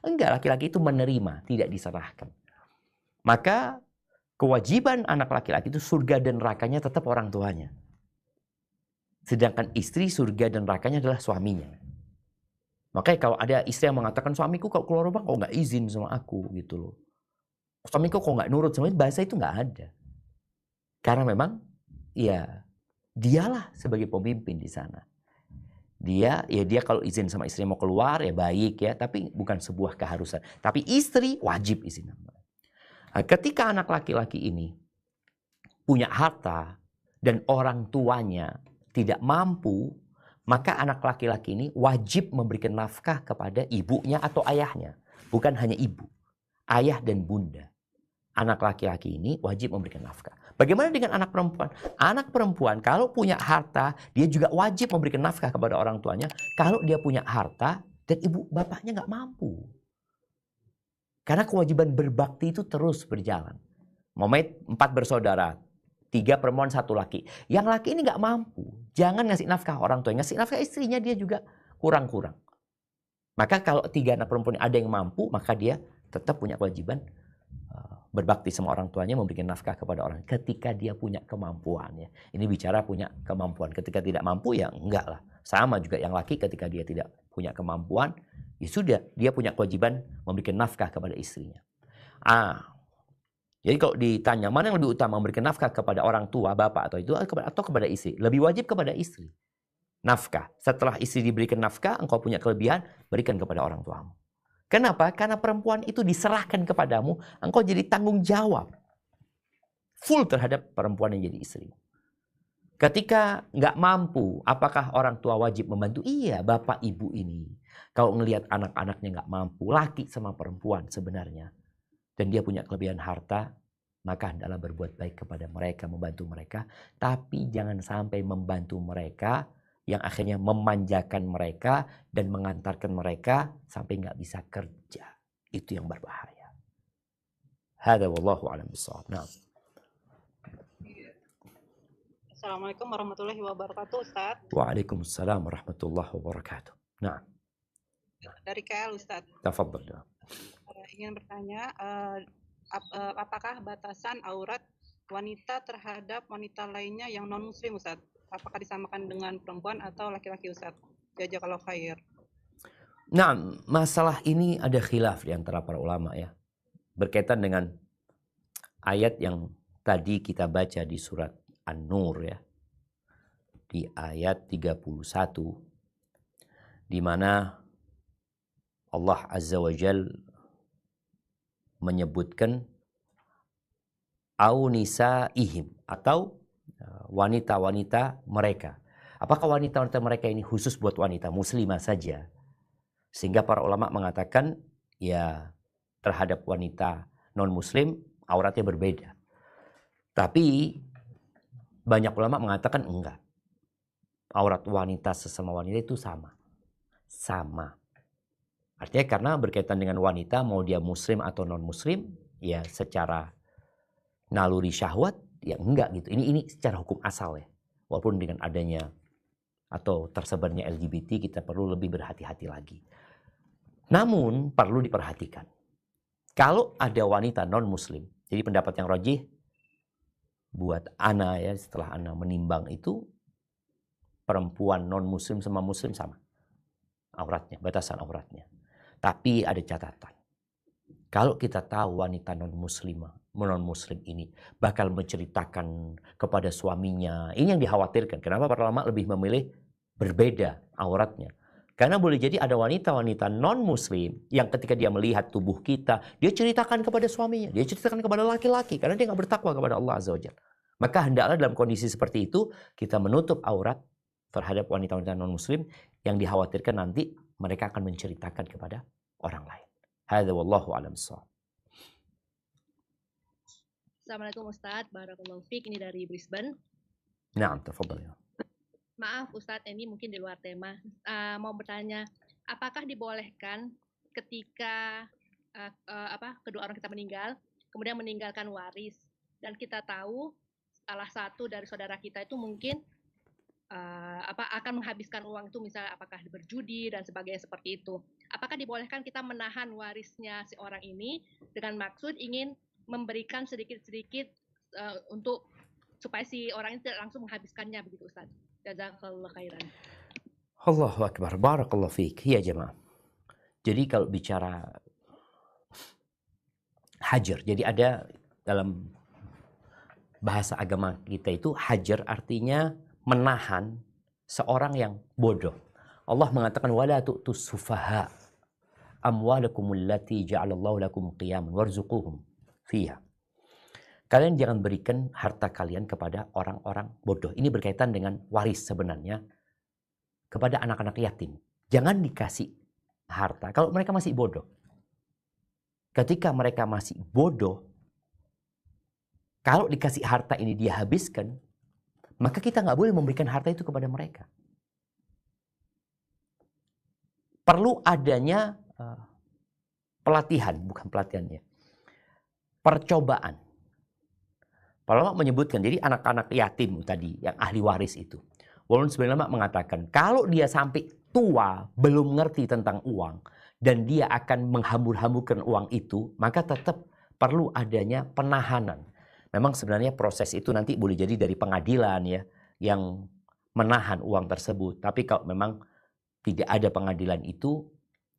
Enggak, laki-laki itu menerima, tidak diserahkan. Maka kewajiban anak laki-laki itu surga dan nerakanya tetap orang tuanya. Sedangkan istri surga dan nerakanya adalah suaminya. Makanya kalau ada istri yang mengatakan, suamiku kalau keluar rumah kok nggak izin sama aku gitu loh. Suamiku kok nggak nurut sama itu, bahasa itu nggak ada. Karena memang ya dialah sebagai pemimpin di sana. Dia kalau izin sama istri mau keluar ya baik ya, tapi bukan sebuah keharusan. Tapi istri wajib izin. Nah, ketika anak laki-laki ini punya harta dan orang tuanya tidak mampu, maka anak laki-laki ini wajib memberikan nafkah kepada ibunya atau ayahnya. Bukan hanya ibu, ayah dan bunda. Anak laki-laki ini wajib memberikan nafkah. Bagaimana dengan anak perempuan? Anak perempuan kalau punya harta, dia juga wajib memberikan nafkah kepada orang tuanya. Kalau dia punya harta dan ibu bapaknya nggak mampu. Karena kewajiban berbakti itu terus berjalan. Momet 4 bersaudara. 3 perempuan 1 laki. Yang laki ini nggak mampu. Jangan ngasih nafkah orang tua. Ngasih nafkah istrinya dia juga kurang-kurang. Maka kalau 3 anak perempuan ada yang mampu, maka dia tetap punya kewajiban berbakti sama orang tuanya, memberikan nafkah kepada orang. Ketika dia punya kemampuan. Ya. Ini bicara punya kemampuan. Ketika tidak mampu ya enggak lah. Sama juga yang laki ketika dia tidak punya kemampuan, ya sudah. Dia punya kewajiban memberikan nafkah kepada istrinya. Jadi kalau ditanya mana yang lebih utama, memberikan nafkah kepada orang tua, bapak atau kepada istri? Lebih wajib kepada istri. Nafkah. Setelah istri diberikan nafkah, engkau punya kelebihan, berikan kepada orang tuamu. Kenapa? Karena perempuan itu diserahkan kepadamu, engkau jadi tanggung jawab. Full terhadap perempuan yang jadi istri. Ketika nggak mampu, apakah orang tua wajib membantu? Iya, bapak ibu ini. Kalau ngelihat anak-anaknya nggak mampu, laki sama perempuan sebenarnya. Dan dia punya kelebihan harta, maka hendaklah berbuat baik kepada mereka, membantu mereka. Tapi jangan sampai membantu mereka yang akhirnya memanjakan mereka dan mengantarkan mereka sampai nggak bisa kerja. Itu yang berbahaya. Hada wallahu a'lam bishawab. Nah. Assalamualaikum warahmatullahi wabarakatuh, Ustaz. Waalaikumsalam warahmatullahi wabarakatuh. Nah. Dari KL, Ustaz. Tafadhal. Ingin bertanya, apakah batasan aurat wanita terhadap wanita lainnya yang non-muslim, Ustaz? Apakah disamakan dengan perempuan atau laki-laki, Ustaz? Jazakallahu khair. Nah, masalah ini ada khilaf di antara para ulama ya. Berkaitan dengan ayat yang tadi kita baca di surat An-Nur ya. Di ayat 31. Di mana Allah Azza wa Jalla menyebutkan au nisaihim atau wanita-wanita mereka. Apakah wanita-wanita mereka ini khusus buat wanita muslimah saja? Sehingga para ulama mengatakan ya terhadap wanita non-muslim auratnya berbeda. Tapi banyak ulama mengatakan enggak. Aurat wanita sesama wanita itu sama. Sama. Artinya karena berkaitan dengan wanita, mau dia muslim atau non-muslim, ya secara naluri syahwat, ya enggak gitu. Ini secara hukum asal ya. Walaupun dengan adanya atau tersebarnya LGBT, kita perlu lebih berhati-hati lagi. Namun, perlu diperhatikan. Kalau ada wanita non-muslim, jadi pendapat yang rajih, buat ana ya, setelah ana menimbang itu, perempuan non-muslim sama muslim sama auratnya, batasan auratnya. Tapi ada catatan. Kalau kita tahu wanita non-muslim ini bakal menceritakan kepada suaminya, ini yang dikhawatirkan. Kenapa para ulama lebih memilih berbeda auratnya? Karena boleh jadi ada wanita-wanita non-muslim yang ketika dia melihat tubuh kita, dia ceritakan kepada suaminya, dia ceritakan kepada laki-laki, karena dia nggak bertakwa kepada Allah Azza wa Jalla. Maka hendaklah dalam kondisi seperti itu, kita menutup aurat terhadap wanita-wanita non-muslim yang dikhawatirkan nanti mereka akan menceritakan kepada orang lain. Hadza wallahu a'lam bissawab. Assalamualaikum Ustadz, barakallahu fiik, ini dari Brisbane. Naam, tafadhal ya. Maaf Ustadz, ini mungkin di luar tema. Mau bertanya, apakah dibolehkan ketika kedua orang kita meninggal, kemudian meninggalkan waris, dan kita tahu salah satu dari saudara kita itu mungkin akan menghabiskan uang itu, misalnya apakah berjudi dan sebagainya seperti itu. Apakah dibolehkan kita menahan warisnya si orang ini dengan maksud ingin memberikan sedikit-sedikit untuk supaya si orang ini tidak langsung menghabiskannya begitu Ustaz. Jazakallahu khairan. Allahu akbar, barakallahu fiik. Ya jemaah. Jadi kalau bicara hajar, jadi ada dalam bahasa agama kita itu hajar artinya menahan seorang yang bodoh. Allah mengatakan wala tu'tus sufaha amwalakum allati ja'alallahu lakum qiyaman warzuquhum fiha. Kalian jangan berikan harta kalian kepada orang-orang bodoh. Ini berkaitan dengan waris sebenarnya kepada anak-anak yatim. Jangan dikasih harta kalau mereka masih bodoh. Ketika mereka masih bodoh, kalau dikasih harta ini dia habiskan, maka kita nggak boleh memberikan harta itu kepada mereka. Perlu adanya pelatihan, bukan pelatihan ya, percobaan. Para ulama menyebutkan, jadi anak-anak yatim tadi, yang ahli waris itu. Walaupun sebenarnya ulama mengatakan, kalau dia sampai tua, belum ngerti tentang uang, dan dia akan menghambur-hamburkan uang itu, maka tetap perlu adanya penahanan. Memang sebenarnya proses itu nanti boleh jadi dari pengadilan ya, yang menahan uang tersebut. Tapi kalau memang tidak ada pengadilan itu,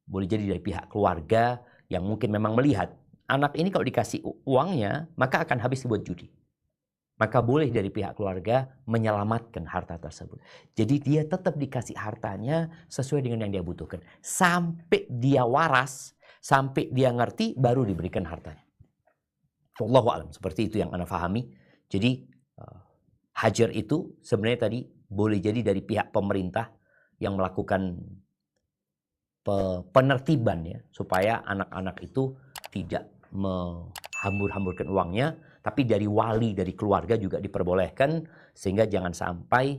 boleh jadi dari pihak keluarga yang mungkin memang melihat anak ini kalau dikasih uangnya, maka akan habis buat judi. Maka boleh dari pihak keluarga menyelamatkan harta tersebut. Jadi dia tetap dikasih hartanya sesuai dengan yang dia butuhkan. Sampai dia waras, sampai dia ngerti, baru diberikan hartanya. Wallahu a'lam, seperti itu yang Anda fahami. Jadi hajar itu sebenarnya tadi boleh jadi dari pihak pemerintah yang melakukan penertiban ya, supaya anak-anak itu tidak menghambur-hamburkan uangnya, tapi dari wali, dari keluarga juga diperbolehkan, sehingga jangan sampai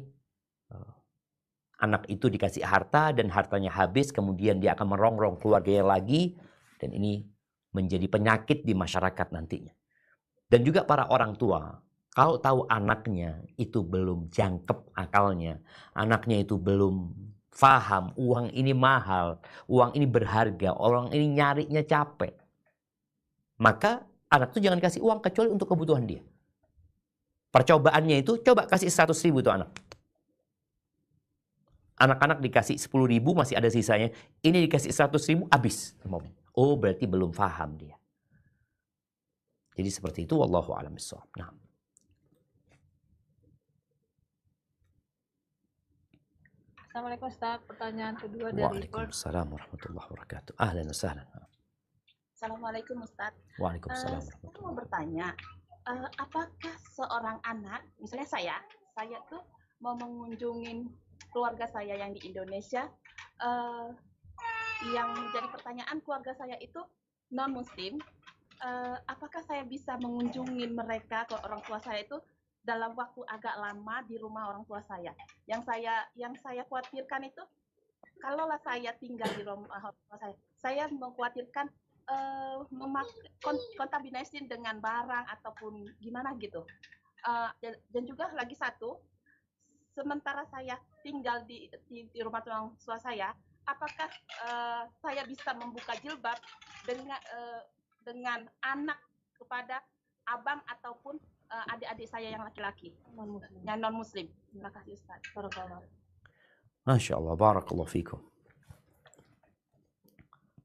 anak itu dikasih harta dan hartanya habis, kemudian dia akan merongrong keluarganya lagi, dan ini menjadi penyakit di masyarakat nantinya. Dan juga para orang tua, kalau tahu anaknya itu belum jangkep akalnya, anaknya itu belum faham uang ini mahal, uang ini berharga, orang ini nyarinya capek, maka anak itu jangan kasih uang kecuali untuk kebutuhan dia. Percobaannya itu, coba kasih 100.000 tuh anak. Anak-anak dikasih 10.000 masih ada sisanya, ini dikasih 100.000 habis. Oh berarti belum faham dia. Jadi seperti itu, wallahu a'lam bissawab. Nah. Assalamualaikum Ustaz. Pertanyaan kedua dari Waalaikumsalam warahmatullahi wabarakatuh. Ahlan wa sahlan. Assalamualaikum Ustaz. Waalaikumsalam Saya mau bertanya, apakah seorang anak, misalnya saya tuh mau mengunjungi keluarga saya yang di Indonesia, yang menjadi pertanyaan keluarga saya itu non-muslim, apakah saya bisa mengunjungi mereka ke orang tua saya itu dalam waktu agak lama di rumah orang tua saya? Yang saya khawatirkan itu, kalaulah saya tinggal di rumah orang tua saya mengkhawatirkan kontaminasi dengan barang ataupun gimana gitu. Dan juga lagi satu, sementara saya tinggal di rumah orang tua saya, apakah saya bisa membuka jilbab dengan anak kepada abang ataupun adik-adik saya yang laki-laki, yang non-muslim. Terima kasih Ustaz. Masya Allah, barakallahu fikum.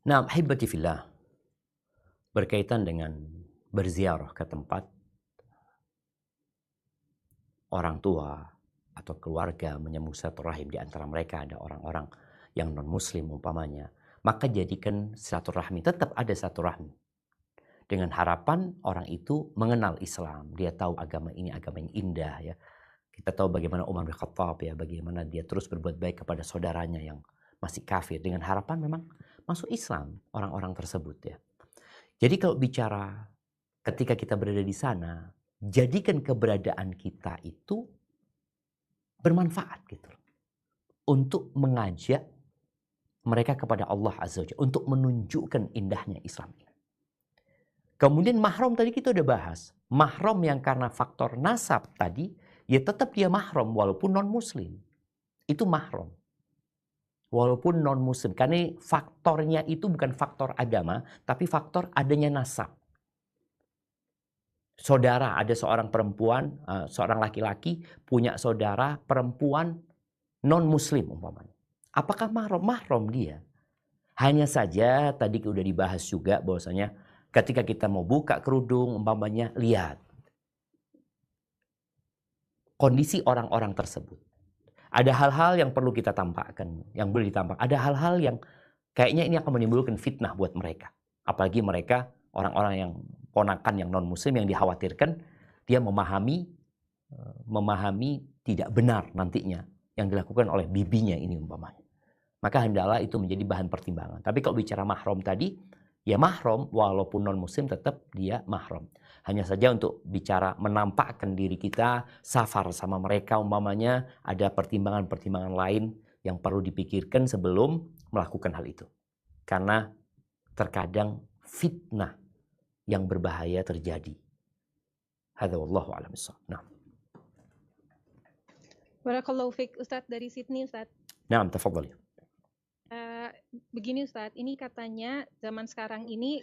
Nah, ahibati fillah, berkaitan dengan berziarah ke tempat orang tua atau keluarga, menyambung silaturahim di antara mereka ada orang-orang yang non-muslim umpamanya, maka jadikan silaturahmi, tetap ada silaturahmi. Dengan harapan orang itu mengenal Islam, dia tahu agama ini agama yang indah ya. Kita tahu bagaimana Umar bin Khattab ya, bagaimana dia terus berbuat baik kepada saudaranya yang masih kafir, dengan harapan memang masuk Islam orang-orang tersebut ya. Jadi kalau bicara ketika kita berada di sana, jadikan keberadaan kita itu bermanfaat gitu, untuk mengajak mereka kepada Allah Azza wa Jalla, untuk menunjukkan indahnya Islam ini. Kemudian mahram tadi kita udah bahas. Mahram yang karena faktor nasab tadi, ya tetap dia mahram walaupun non-muslim. Itu mahram. Walaupun non-muslim. Karena faktornya itu bukan faktor agama, tapi faktor adanya nasab. Saudara, ada seorang perempuan, seorang laki-laki punya saudara perempuan non-muslim umpamanya. Apakah mahram? Mahram dia. Hanya saja tadi udah dibahas juga bahwasanya ketika kita mau buka kerudung umpamanya, lihat kondisi orang-orang tersebut. Ada hal-hal yang perlu kita tampakkan, yang boleh ditampakkan. Ada hal-hal yang kayaknya ini akan menimbulkan fitnah buat mereka. Apalagi mereka orang-orang yang ponakan yang non-muslim yang dikhawatirkan dia memahami tidak benar nantinya yang dilakukan oleh bibinya ini umpamanya. Maka hendaklah itu menjadi bahan pertimbangan. Tapi kalau bicara mahram tadi, ya mahram walaupun non-muslim tetap dia mahram. Hanya saja untuk bicara menampakkan diri kita, safar sama mereka umpamanya, ada pertimbangan-pertimbangan lain yang perlu dipikirkan sebelum melakukan hal itu. Karena terkadang fitnah yang berbahaya terjadi. Hadza wallahu a'lam bissawab. Nah. Barakallahu fiik Ustadz dari Sydney Ustadz. Naam, tafadhali. Begini Ustadz, ini katanya zaman sekarang ini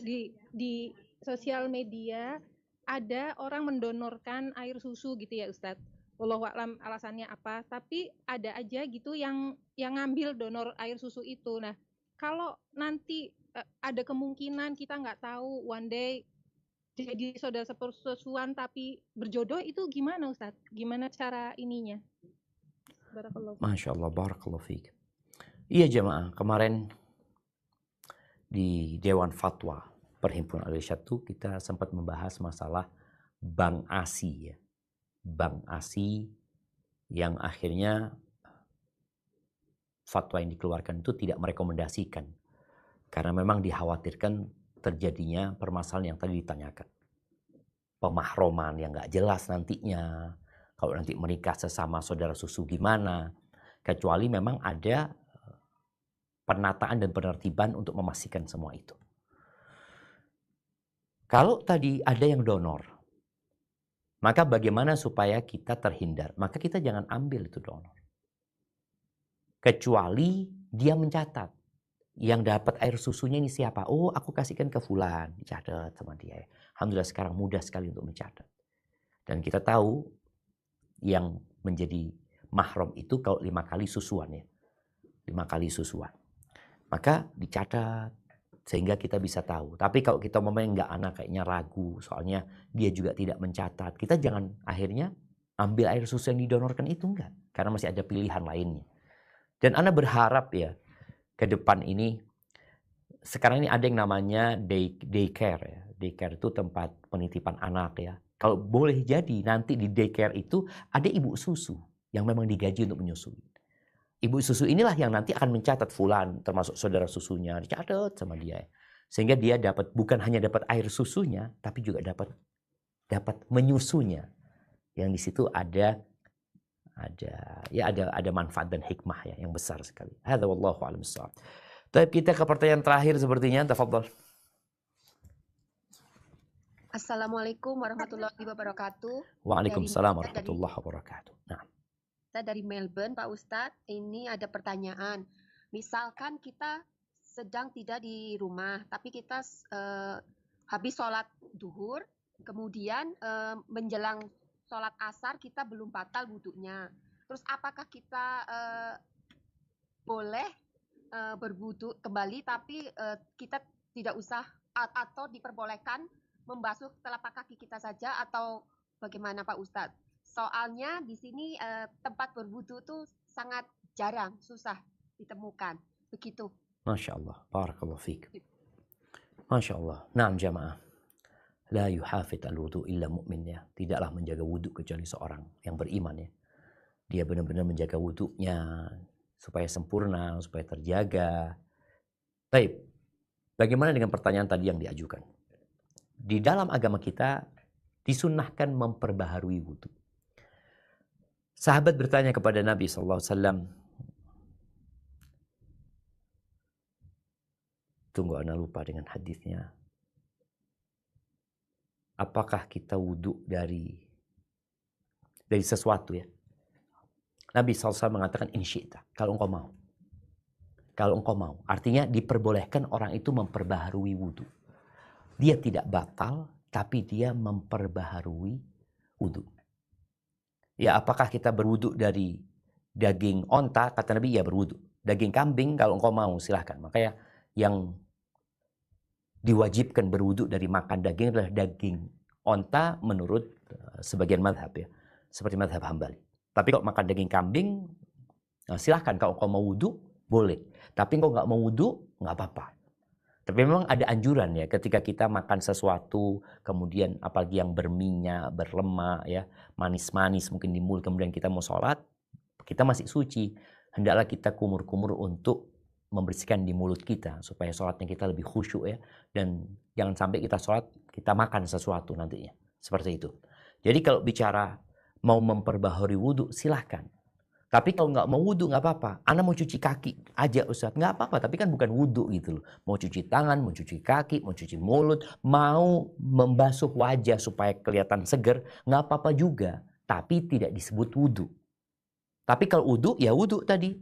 di sosial media ada orang mendonorkan air susu gitu ya Ustadz. Wallahu a'lam alasannya apa, tapi ada aja gitu yang ngambil donor air susu itu. Nah, kalau nanti ada kemungkinan kita nggak tahu one day jadi saudara sepersusuan tapi berjodoh, itu gimana Ustadz? Gimana cara ininya? Barakallahu. Masya Allah, barakallahu fiik. Iya jemaah, kemarin di Dewan Fatwa Perhimpunan Al-Irsyad itu kita sempat membahas masalah Bank ASI ya. Bank ASI yang akhirnya fatwa yang dikeluarkan itu tidak merekomendasikan. Karena memang dikhawatirkan terjadinya permasalahan yang tadi ditanyakan. Pemahroman yang nggak jelas nantinya. Kalau nanti menikah sesama saudara susu gimana. Kecuali memang ada penataan dan penertiban untuk memastikan semua itu. Kalau tadi ada yang donor, maka bagaimana supaya kita terhindar? Maka kita jangan ambil itu donor. Kecuali dia mencatat. Yang dapat air susunya ini siapa? Oh, aku kasihkan ke fulan. Dicatat sama dia. Alhamdulillah sekarang mudah sekali untuk mencatat. Dan kita tahu yang menjadi mahram itu kalau 5 kali susuan ya. 5 kali susuan. Maka dicatat sehingga kita bisa tahu. Tapi kalau kita nggak anak kayaknya ragu, soalnya dia juga tidak mencatat. Kita jangan akhirnya ambil air susu yang didonorkan itu, enggak. Karena masih ada pilihan lainnya. Dan Ana berharap ya, ke depan ini, sekarang ini ada yang namanya daycare ya. Daycare itu tempat penitipan anak ya. Kalau boleh jadi nanti di daycare itu ada ibu susu yang memang digaji untuk menyusui. Ibu susu inilah yang nanti akan mencatat fulan termasuk saudara susunya, dicatat sama dia. Sehingga dia dapat bukan hanya dapat air susunya, tapi juga dapat menyusunya. Yang di situ ada manfaat dan hikmah ya yang besar sekali. Hadza wallahu a'lam bissawab. Tapi kita ke pertanyaan terakhir sepertinya, tafadhol. Assalamualaikum warahmatullahi wabarakatuh. Waalaikumsalam warahmatullahi wabarakatuh. Nah. Kita dari Melbourne, Pak Ustadz. Ini ada pertanyaan. Misalkan kita sedang tidak di rumah, tapi kita habis sholat duhur, Kemudian menjelang sholat asar kita belum batal wudhunya. Terus apakah kita boleh berwudhu kembali tapi kita tidak usah atau diperbolehkan membasuh telapak kaki kita saja atau bagaimana Pak Ustadz? Soalnya di sini tempat berwudhu tuh sangat jarang, susah ditemukan. Begitu. Masya Allah, barakallahu fiik. Masya Allah. Naam jamaah. La yuhafid al-wudu illa mu'min ya. Tidaklah menjaga wudu kecuali seorang yang beriman ya. Dia benar-benar menjaga wudunya supaya sempurna, supaya terjaga. Baik. Bagaimana dengan pertanyaan tadi yang diajukan? Di dalam agama kita disunnahkan memperbaharui wudu. Sahabat bertanya kepada Nabi SAW. Tunggu, ana lupa dengan hadisnya. Apakah kita wudhu dari sesuatu ya? Nabi SAW mengatakan insyi'ta, kalau engkau mau. Kalau engkau mau. Artinya diperbolehkan orang itu memperbaharui wudhu. Dia tidak batal, tapi dia memperbaharui wudhu. Ya, apakah kita berwudhu dari daging onta? Kata Nabi, ya berwudhu. Daging kambing, kalau engkau mau silahkan. Makanya yang diwajibkan berwudhu dari makan daging adalah daging onta menurut sebagian madhab ya. Seperti madhab Hambali. Tapi kalau makan daging kambing, silahkan. Kalau engkau mau wudhu, boleh. Tapi engkau nggak mau wudhu, nggak apa-apa. Tapi memang ada anjuran ya, ketika kita makan sesuatu, kemudian apalagi yang berminyak, berlemak, ya, manis-manis mungkin di mulut, kemudian kita mau sholat, kita masih suci. Hendaklah kita kumur-kumur untuk membersihkan di mulut kita, supaya sholatnya kita lebih khusyuk ya. Dan jangan sampai kita sholat, kita makan sesuatu nantinya. Seperti itu. Jadi kalau bicara mau memperbaharui wudhu, silahkan. Tapi kalau nggak mau wudhu nggak apa-apa. Anda mau cuci kaki aja Ustaz, nggak apa-apa. Tapi kan bukan wudhu gitu loh. Mau cuci tangan, mau cuci kaki, mau cuci mulut, mau membasuh wajah supaya kelihatan seger, nggak apa-apa juga. Tapi tidak disebut wudhu. Tapi kalau wudhu, ya wudhu tadi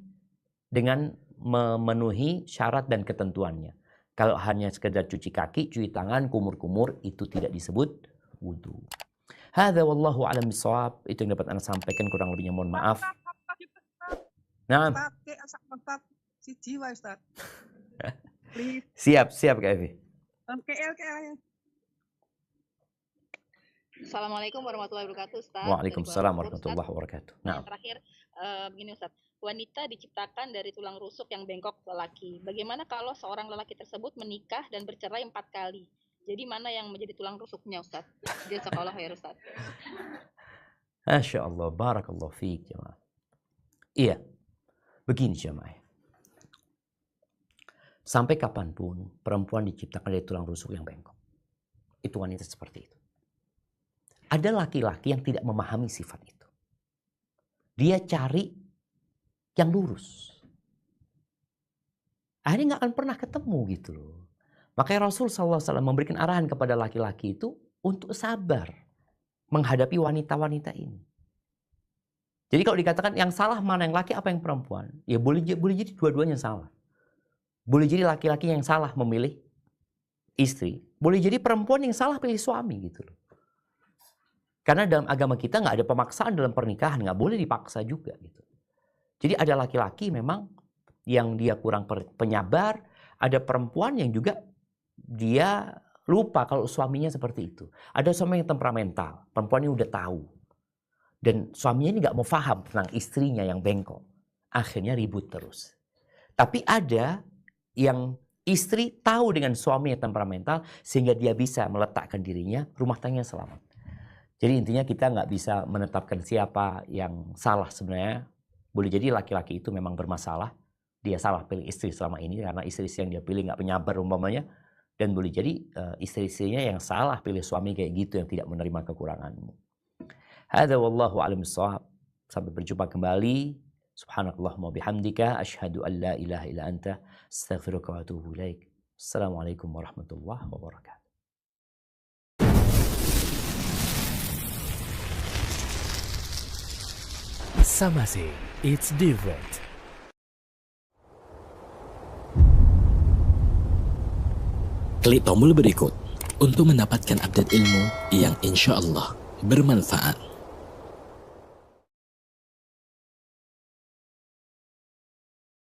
dengan memenuhi syarat dan ketentuannya. Kalau hanya sekedar cuci kaki, cuci tangan, kumur-kumur, itu tidak disebut wudhu. Hadza wallahu a'lam bishawab. Itu yang dapat Anda sampaikan, kurang lebihnya mohon maaf. Nah, siap Kak Evi. Assalamualaikum warahmatullahi wabarakatuh, Ustaz. Waalaikumsalam warahmatullahi wabarakatuh. Nah, yang terakhir, begini Ustaz. Wanita diciptakan dari tulang rusuk yang bengkok lelaki. Bagaimana kalau seorang lelaki tersebut menikah dan bercerai 4 kali? Jadi mana yang menjadi tulang rusuknya, Ustaz? Jazakallahu khair, Ustaz. Masya Allah, barakallahu fiik jemaah. Iya, begini jemaah. Sampai kapanpun perempuan diciptakan dari tulang rusuk yang bengkok. Itu wanita seperti itu. Ada laki-laki yang tidak memahami sifat itu. Dia cari yang lurus. Akhirnya nggak akan pernah ketemu gitu loh. Makanya Rasul SAW memberikan arahan kepada laki-laki itu untuk sabar menghadapi wanita-wanita ini. Jadi kalau dikatakan yang salah mana yang laki apa yang perempuan, ya boleh jadi dua-duanya salah. Boleh jadi laki-laki yang salah memilih istri, boleh jadi perempuan yang salah pilih suami gitu loh. Karena dalam agama kita nggak ada pemaksaan dalam pernikahan, nggak boleh dipaksa juga gitu. Jadi ada laki-laki memang yang dia kurang penyabar, ada perempuan yang juga dia lupa kalau suaminya seperti itu. Ada suami yang temperamental, perempuan ini udah tahu. Dan suaminya ini nggak mau paham tentang istrinya yang bengkok. Akhirnya ribut terus. Tapi ada yang istri tahu dengan suami yang temperamental sehingga dia bisa meletakkan dirinya, rumah tangganya selamat. Jadi intinya kita nggak bisa menetapkan siapa yang salah sebenarnya. Boleh jadi laki-laki itu memang bermasalah. Dia salah pilih istri selama ini karena istri yang dia pilih nggak penyabar umpamanya. Dan boleh jadi istri-istrinya yang salah pilih suami kayak gitu yang tidak menerima kekuranganmu. Hadza wallahu a'lam bishawab. Sampai berjumpa kembali. Subhanakallahumma bihamdika asyhadu an la ilaha illa anta astaghfiruka wa atubu ilaik. Assalamualaikum warahmatullahi wabarakatuh. Samase, it's different. Klik tombol berikut untuk mendapatkan update ilmu yang insya Allah bermanfaat.